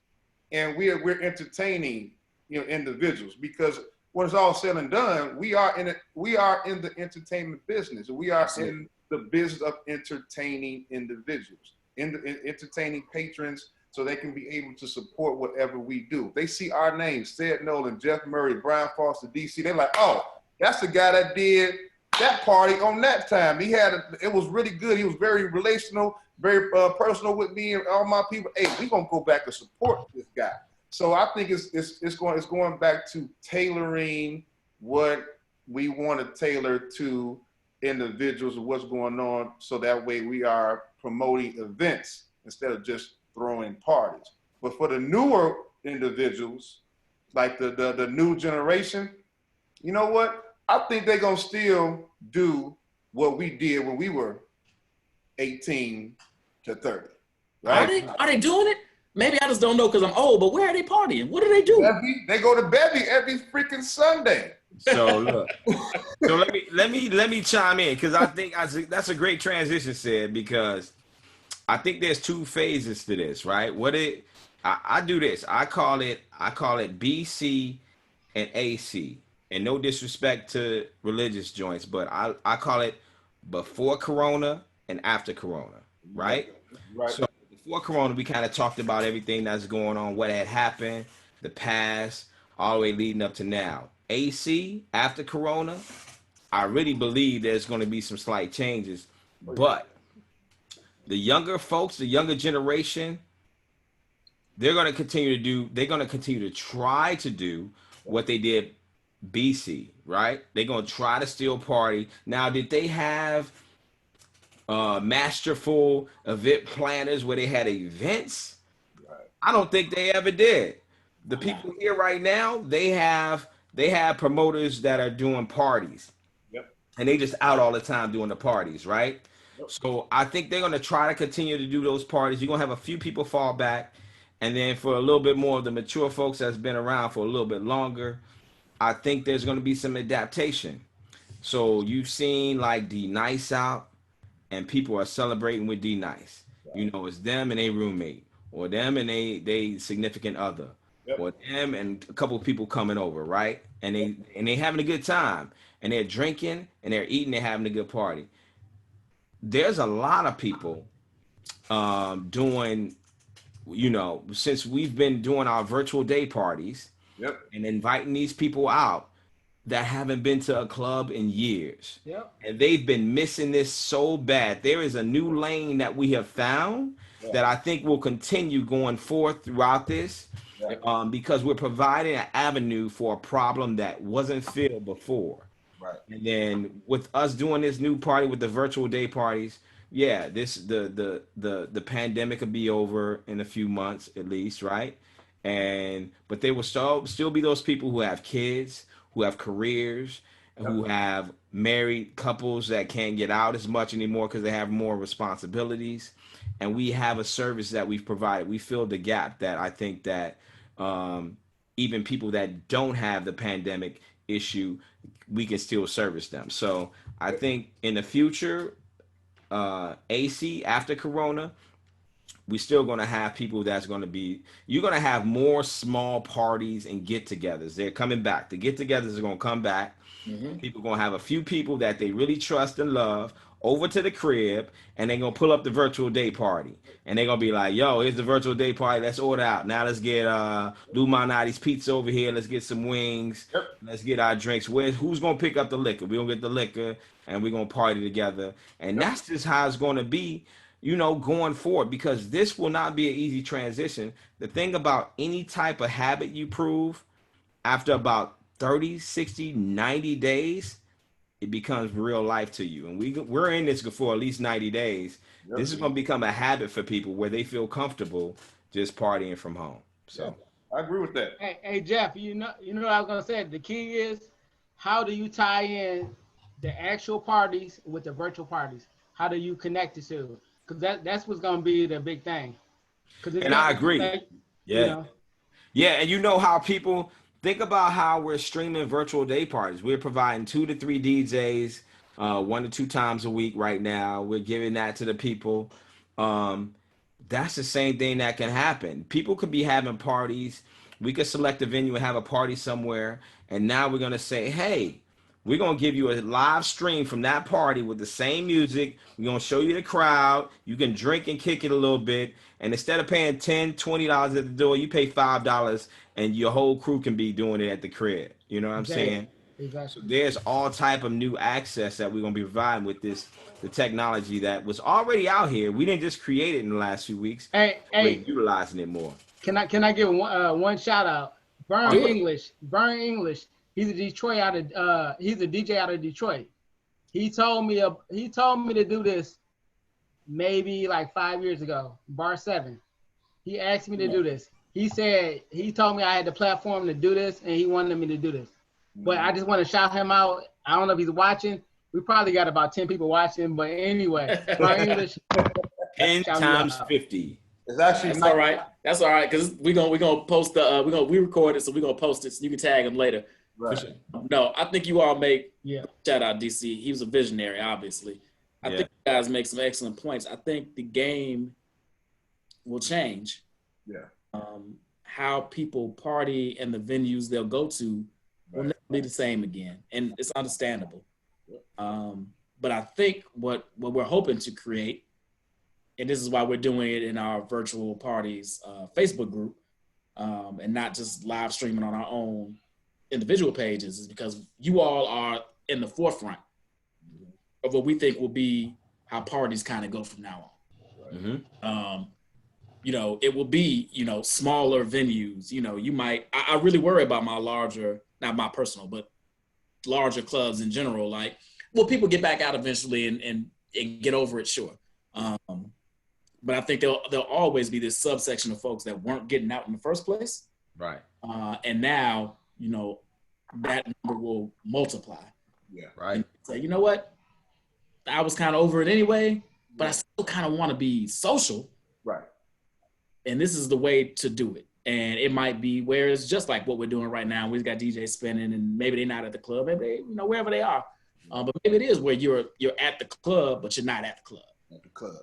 and we're entertaining individuals, because when it's all said and done, we are in the entertainment business. We are in the business of entertaining individuals, entertaining patrons, so they can be able to support whatever we do. They see our names, said Nolan, Jeff Murry, Brian Foster, DC. They're like, oh, that's the guy that did that party on that time. It was really good. He was very relational, very personal with me and all my people. Hey, we're gonna go back and support this guy. So I think it's going back to tailoring what we want to tailor to individuals and what's going on, so that way we are promoting events instead of just throwing parties. But for the newer individuals, like the new generation, you know what? I think they're gonna still do what we did when we were 18 to 30. Right? Are they doing it? Maybe I just don't know because I'm old, but where are they partying? What do they do? They go to Bevy every freaking Sunday. So look, so let me chime in because I think that's a great transition, said, because I think there's two phases to this, right? I do this. I call it BC and AC, and no disrespect to religious joints, but I call it before Corona and after Corona, right? Right. So before Corona, we kind of talked about everything that's going on, what had happened, the past, all the way leading up to now. AC, after Corona, I really believe there's going to be some slight changes. But the younger folks, the younger generation, they're going to continue to try to do what they did BC, right? They're going to try to still party. Now, did they have masterful event planners where they had events? I don't think they ever did. The people here right now, they have promoters that are doing parties. Yep. And they just out all the time doing the parties, right? Yep. So I think they're going to try to continue to do those parties. You're going to have a few people fall back. And then for a little bit more of the mature folks that's been around for a little bit longer, I think there's going to be some adaptation. So you've seen like D Nice out, and people are celebrating with D Nice. You know, it's them and a roommate, or them and they significant other, or them and a couple of people coming over, right? And they having a good time, and they're drinking and they're eating, they're having a good party. There's a lot of people doing, you know, since we've been doing our virtual day parties and inviting these people out that haven't been to a club in years. And they've been missing this so bad. There is a new lane that we have found that I think will continue going forth throughout this because we're providing an avenue for a problem that wasn't filled before. Right. And then with us doing this new party with the virtual day parties, the pandemic will be over in a few months at least, right? But there will still be those people who have kids, who have careers, who have married couples that can't get out as much anymore because they have more responsibilities. And we have a service that we've provided. We filled the gap that I think that even people that don't have the pandemic issue, we can still service them. So I think in the future, AC after Corona, we're still going to have people you're going to have more small parties and get-togethers. They're coming back. The get-togethers are going to come back. Mm-hmm. People are going to have a few people that they really trust and love over to the crib, and they're going to pull up the virtual day party. And they're going to be like, yo, here's the virtual day party. Let's order out. Now let's get Lou Malnati's pizza over here. Let's get some wings. Yep. Let's get our drinks. Who's going to pick up the liquor? We're going to get the liquor, and we're going to party together. And that's just how it's going to be, you know, going forward, because this will not be an easy transition. The thing about any type of habit you prove, after about 30, 60, 90 days, it becomes real life to you. And we're in this for at least 90 days. Yep. This is going to become a habit for people where they feel comfortable just partying from home. So I agree with that. Hey Jeff, you know what I was going to say? The key is, how do you tie in the actual parties with the virtual parties? How do you connect the two? Because that's what's going to be the big thing. And I agree. You know? Yeah, and you know how people think about how we're streaming virtual day parties. We're providing 2 to 3 DJs 1 to 2 times a week right now. We're giving that to the people. That's the same thing that can happen. People could be having parties. We could select a venue and have a party somewhere. And now we're going to say, hey, we're going to give you a live stream from that party with the same music. We're going to show you the crowd. You can drink and kick it a little bit. And instead of paying $10, $20 at the door, you pay $5 and your whole crew can be doing it at the crib. You know what I'm saying? Exactly. So there's all type of new access that we're going to be providing with the technology that was already out here. We didn't just create it in the last few weeks. We're utilizing it more. Can I give one shout out? Burn English. He's a he's a DJ out of Detroit. He told me to do this maybe like 5 years ago, Bar 7. He asked me to do this. He told me I had the platform to do this, and he wanted me to do this. But I just want to shout him out. I don't know if he's watching. We probably got about 10 people watching, but anyway, Burn English. 10 times 50. It's actually That's all right. That's all right because we gonna post the we record it, so we're gonna post it so you can tag him later. Right. Sure. No, I think you all make Yeah. shout out DC. He was a visionary, obviously. I think you guys make some excellent points. I think the game will change. Yeah. How people party and the venues they'll go to will never be the same again, and it's understandable. But I think what we're hoping to create, and this is why we're doing it in our virtual parties Facebook group, and not just live streaming on our own individual pages, is because you all are in the forefront of what we think will be how parties kind of go from now on. Mm-hmm. You know, it will be, you know, smaller venues. You know, you might, I really worry about my larger, not my personal, but larger clubs in general. Like, well, people get back out eventually and get over it, sure. But I think there'll always be this subsection of folks that weren't getting out in the first place. Right. And now, you know, that number will multiply. Yeah. Right. So, you know what? I was kind of over it anyway, but I still kind of want to be social. Right. And this is the way to do it. And it might be where it's just like what we're doing right now. We've got DJs spinning, and maybe they're not at the club, maybe they, you know, wherever they are. But maybe it is where you're at the club, but you're not at the club. At the club.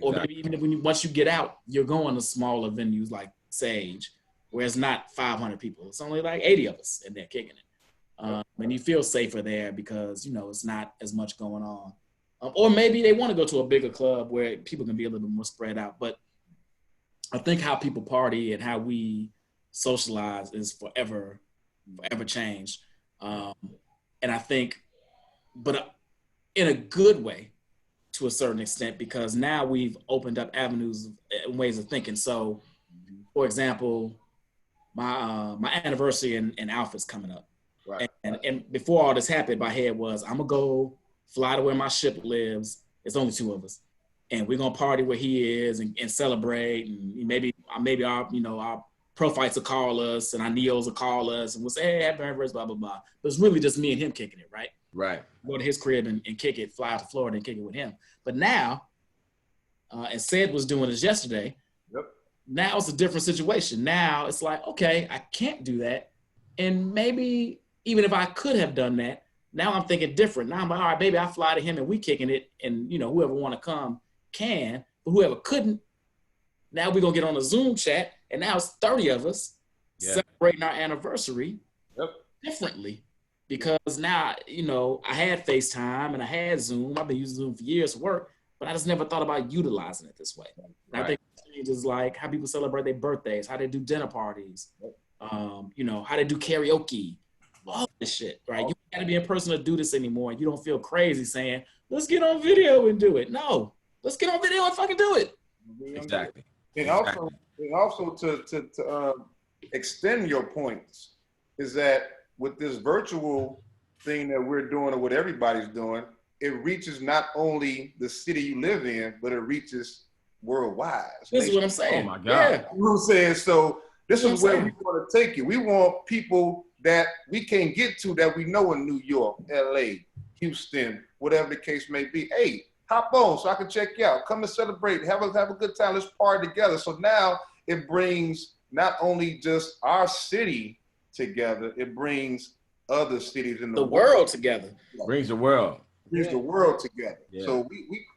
Or maybe even if once you get out, you're going to smaller venues like Sage, where it's not 500 people. It's only like 80 of us, and they're kicking it. And you feel safer there because, you know, it's not as much going on. Or maybe they want to go to a bigger club where people can be a little bit more spread out. But I think how people party and how we socialize is forever changed. And I think, but in a good way to a certain extent, because now we've opened up avenues and ways of thinking. So, for example, my anniversary in Alpha's coming up. Right. And before all this happened, my head was, I'm going to go fly to where my ship lives. It's only two of us. And we're gonna party where he is and celebrate, and maybe our, you know, our pro fights will call us and our neos will call us and we'll say, hey, happy anniversary, blah, blah, blah. But it's really just me and him kicking it, right? Right. Go to his crib and kick it, fly to Florida and kick it with him. But now, and Sid was doing this yesterday, now it's a different situation. Now it's like, okay, I can't do that. And maybe even if I could have done that, now I'm thinking different. Now I'm like, all right, baby, I fly to him and we kicking it, and, you know, whoever want to come can, but whoever couldn't, now we're going to get on a Zoom chat, and now it's 30 of us celebrating our anniversary differently. Because now, you know, I had FaceTime and I had Zoom. I've been using Zoom for years for work, but I just never thought about utilizing it this way. And I think it changes like how people celebrate their birthdays, how they do dinner parties, you know, how they do karaoke, all this shit, right? You got to be in person to do this anymore. You don't feel crazy saying, let's get on video and do it. No, let's get on video and fucking do it. Exactly. And also to extend your points is that with this virtual thing that we're doing or what everybody's doing, it reaches not only the city you live in, but it reaches worldwide. This is what I'm saying. Oh my God. Yeah. You know what I'm saying? So this is where we want to take it. We want people that we can get to that we know in New York, LA, Houston, whatever the case may be. Hey, hop on so I can check you out. Come and celebrate. Have a good time. Let's party together. So now it brings not only just our city together, it brings other cities in the world together. Brings the world. Brings the world together. Yeah. So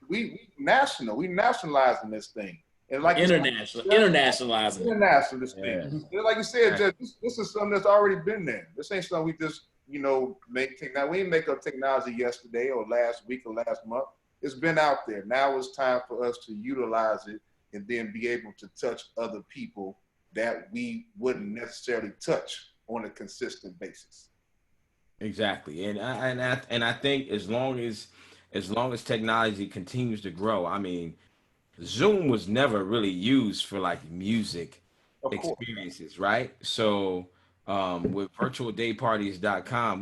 we national. We nationalizing this thing. And like internationalizing this thing. Like you said, Judge, this is something that's already been there. This ain't something we just, you know, make technology. We didn't make up technology yesterday or last week or last month. It's been out there. Now it's time for us to utilize it and then be able to touch other people that we wouldn't necessarily touch on a consistent basis. Exactly. And I think as long as technology continues to grow, I mean, Zoom was never really used for like music experiences, right? So with virtualdayparties.com,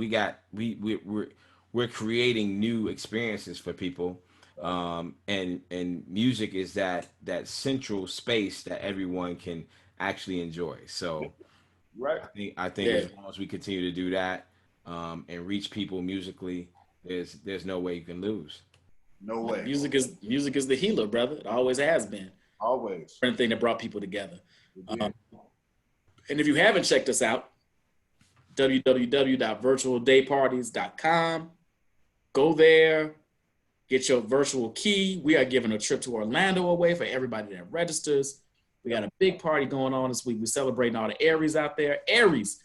we're creating new experiences for people. And music is that central space that everyone can actually enjoy. So I think as long as we continue to do that and reach people musically, there's no way you can lose. No way. Music is the healer, brother. It always has been. Always. thing that brought people together. Yeah. And if you haven't checked us out, www.virtualdayparties.com. Go there, get your virtual key. We are giving a trip to Orlando away for everybody that registers. We got a big party going on this week. We're celebrating all the Aries out there. Aries,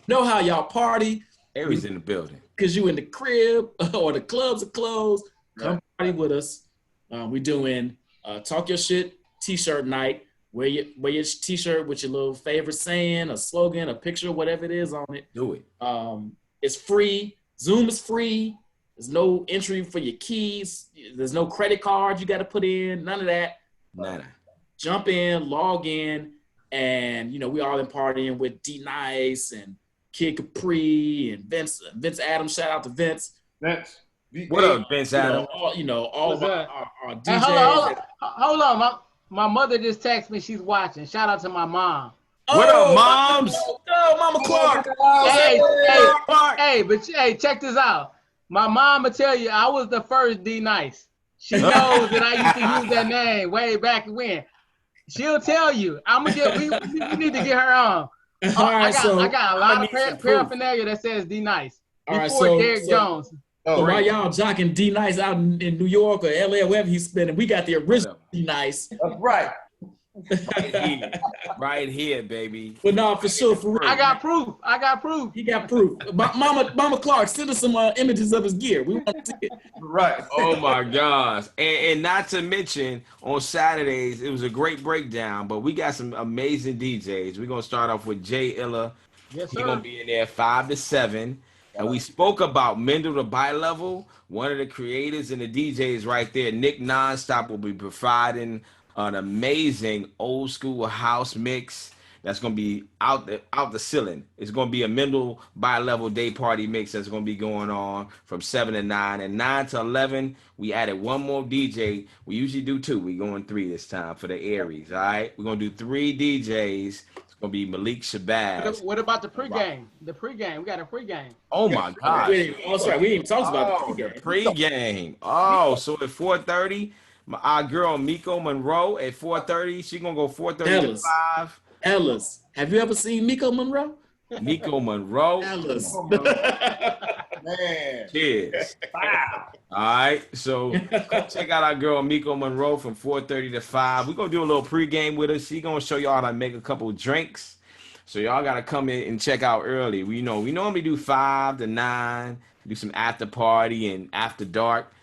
know how y'all party. Aries in the building. Because you in the crib or the clubs are closed. Come party with us. We're doing Talk Your Shit t-shirt night. Wear your t-shirt with your little favorite saying, a slogan, a picture, whatever it is on it. Do it. It's free. Zoom is free. There's no entry for your keys. There's no credit card you got to put in. None of that. Nada. Jump in, log in, and we all been partying with D Nice and Kid Capri and Vince Adams. Shout out to Vince. What up, Vince Adams? All of our DJs. Hey, hold on. My mother just texted me. She's watching. Shout out to my mom. What up, moms? Oh, Mama Clark. Hey, check this out. My mom will tell you I was the first D Nice. She knows that I used to use that name way back when. She'll tell you. We need to get her on. I got a lot of paraphernalia that says D Nice before Derek Jones. So while y'all jocking D Nice out in New York or LA or wherever he's spending, we got the original D Nice. That's right. Right here, baby. But no, for sure, for real. I got proof. He got proof. Mama Clark, send us some images of his gear. We want to see it. Right. Oh my gosh. And not to mention on Saturdays, it was a great breakdown, but we got some amazing DJs. We're gonna start off with Jay Illa. Yes, sir. He's gonna be in there 5 to 7. And we spoke about Mendel the Bi-Level. One of the creators and the DJs right there, Nick Nonstop, will be providing an amazing old school house mix that's going to be out the ceiling. It's going to be a Mendel Bi-Level day party mix that's going to be going on from 7 to 9. And 9 to 11, we added one more DJ. We usually do 2. We're going 3 this time for the Aries, all right? We're going to do 3 DJs. It's going to be Malik Shabazz. What about the pregame? The pregame. We got a pregame. Oh, my gosh. That's right. We didn't even talk about the pregame. Oh, so at 4:30, our girl Miko Monroe at 4:30. She's going to go 4:30 to 5. Ellis. Have you ever seen Miko Monroe? Miko Monroe. Ellis. Man. Cheers. Wow. All right. So check out our girl Miko Monroe from 4:30 to 5. We're going to do a little pregame with her. She's going to show y'all how to make a couple of drinks. So y'all got to come in and check out early. We normally do 5 to 9, do some after party and after dark.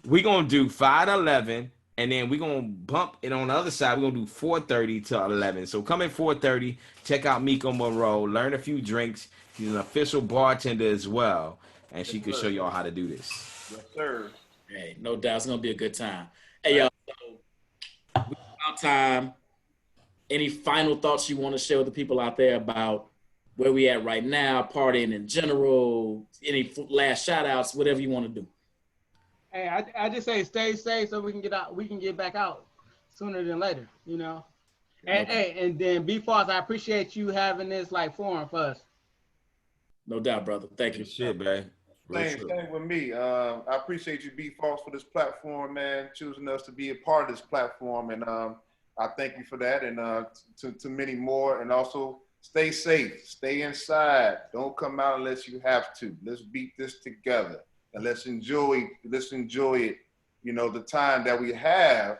We're going to do 5 to 11. And then we're going to bump it on the other side. We're going to do 4:30 to 11. So come at 4:30. Check out Miko Monroe. Learn a few drinks. She's an official bartender as well. And she can show y'all how to do this. Yes, sir. Hey, no doubt. It's going to be a good time. Hey, y'all. So, about time. Any final thoughts you want to share with the people out there about where we at right now, partying in general, any last shout outs, whatever you want to do? Hey, I just say stay safe so we can get out. We can get back out sooner than later, And and then B-Falls, I appreciate you having this forum for us. No doubt, brother. Thank you. Shit, man. Same with me. I appreciate you, B-Falls, for this platform, man, choosing us to be a part of this platform. And I thank you for that, and to many more. And also, stay safe. Stay inside. Don't come out unless you have to. Let's beat this together. And let's enjoy it, the time that we have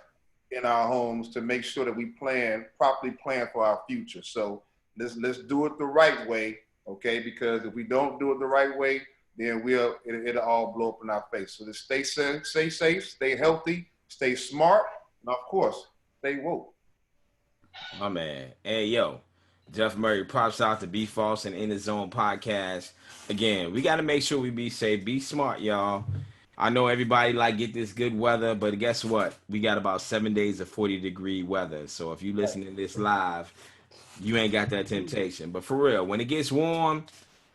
in our homes to make sure that we properly plan for our future. So let's do it the right way, okay? Because if we don't do it the right way, then it'll all blow up in our face. So just stay safe, stay healthy, stay smart, and of course, stay woke. My man. Hey, yo. Jeff Murray, props out to B-Falls and In the Zone podcast. Again, we got to make sure we be safe. Be smart, y'all. I know everybody get this good weather, but guess what? We got about 7 days of 40-degree weather. So if you listen to this live, you ain't got that temptation. But for real, when it gets warm,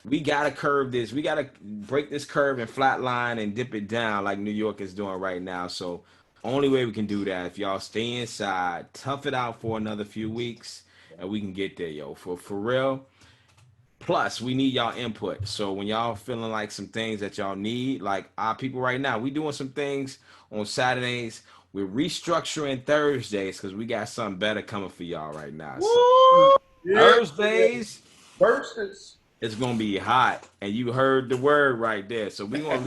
we got to curve this. We got to break this curve and flatline and dip it down like New York is doing right now. So only way we can do that, if y'all stay inside, tough it out for another few weeks, and we can get there, yo. For real. Plus, we need y'all input. So when y'all feeling like some things that y'all need, like our people right now, we doing some things on Saturdays We're restructuring Thursdays because we got something better coming for y'all right now. So Woo! Yeah. Thursdays, Versus. it's gonna be hot, and you heard the word right there. So we're gonna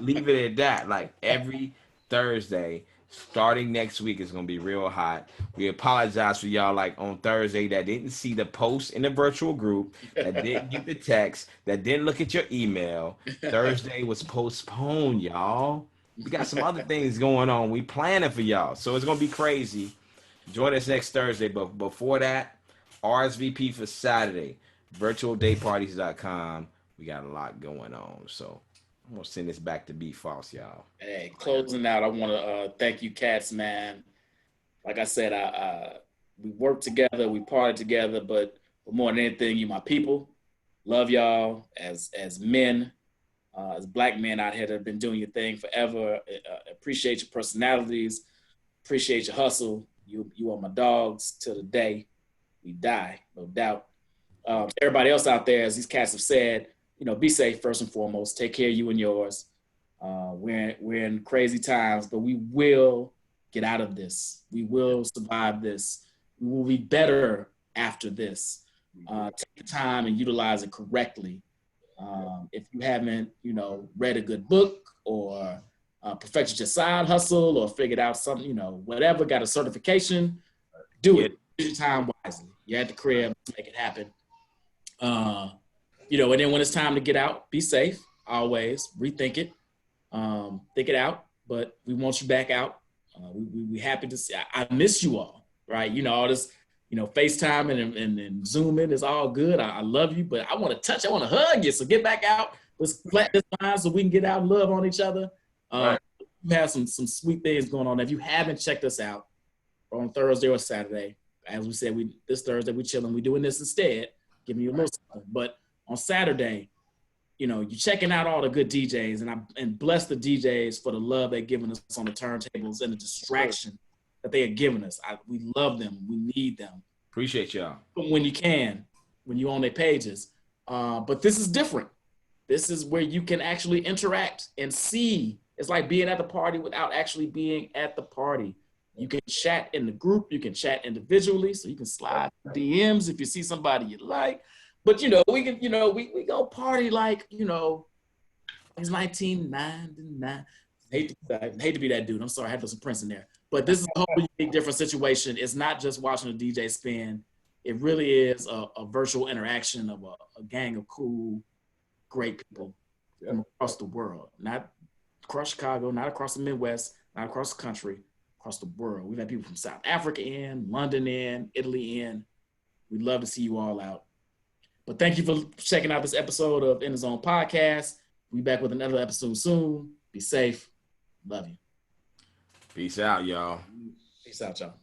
leave it at that. Like every Thursday, starting next week, is gonna be real hot. We apologize for y'all like on Thursday that didn't see the post in the virtual group, that didn't get the text, that didn't look at your email. Thursday was postponed, y'all. We got some other things going on. We planning for y'all, so it's gonna be crazy. Join us next Thursday, but before that, RSVP for Saturday, virtualdayparties.com. We got a lot going on, so I'm gonna send this back to B False, y'all. Hey, closing out, I want to thank you, cats, man. Like I said, we work together, we party together, but more than anything, you my people. Love y'all as men, as black men out here that have been doing your thing forever. Appreciate your personalities, appreciate your hustle. You are my dogs till the day we die, no doubt. Everybody else out there, as these cats have said, be safe first and foremost. Take care of you and yours. We're in crazy times, but we will get out of this. We will survive this. We will be better after this. Take the time and utilize it correctly. If you haven't, read a good book or perfected your side hustle or figured out something, whatever, got a certification, do it. Use your time wisely. You're at the crib, make it happen. And then when it's time to get out, be safe, always, rethink it, think it out, but we want you back out. We happy to see, I miss you all, right? All this, FaceTime and Zooming is all good. I love you, but I want to touch, I want to hug you. So get back out. Let's flat this line so we can get out and love on each other. Right. We have some sweet things going on. If you haven't checked us out on Thursday or Saturday, as we said, this Thursday we chilling. We doing this instead, giving you a little something. But on Saturday, you're checking out all the good DJs, and bless the DJs for the love they're giving us on the turntables and the distraction that they are giving us. We love them. We need them. Appreciate y'all. When you're on their pages. But this is different. This is where you can actually interact and see. It's like being at the party without actually being at the party. You can chat in the group. You can chat individually. So you can slide DMs if you see somebody you like. But, we can, we go party like, it's 1999. Hate to be that dude. I'm sorry. I had to put some Prince in there. But this is a whole unique, different situation. It's not just watching a DJ spin. It really is a virtual interaction of a gang of cool, great people from across the world. Not across Chicago, not across the Midwest, not across the country, across the world. We've had people from South Africa in, London in, Italy in. We'd love to see you all out. But thank you for checking out this episode of In the Zone Podcast. We'll be back with another episode soon. Be safe. Love you. Peace out, y'all. Peace out, y'all.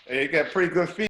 Hey, you got pretty good feet.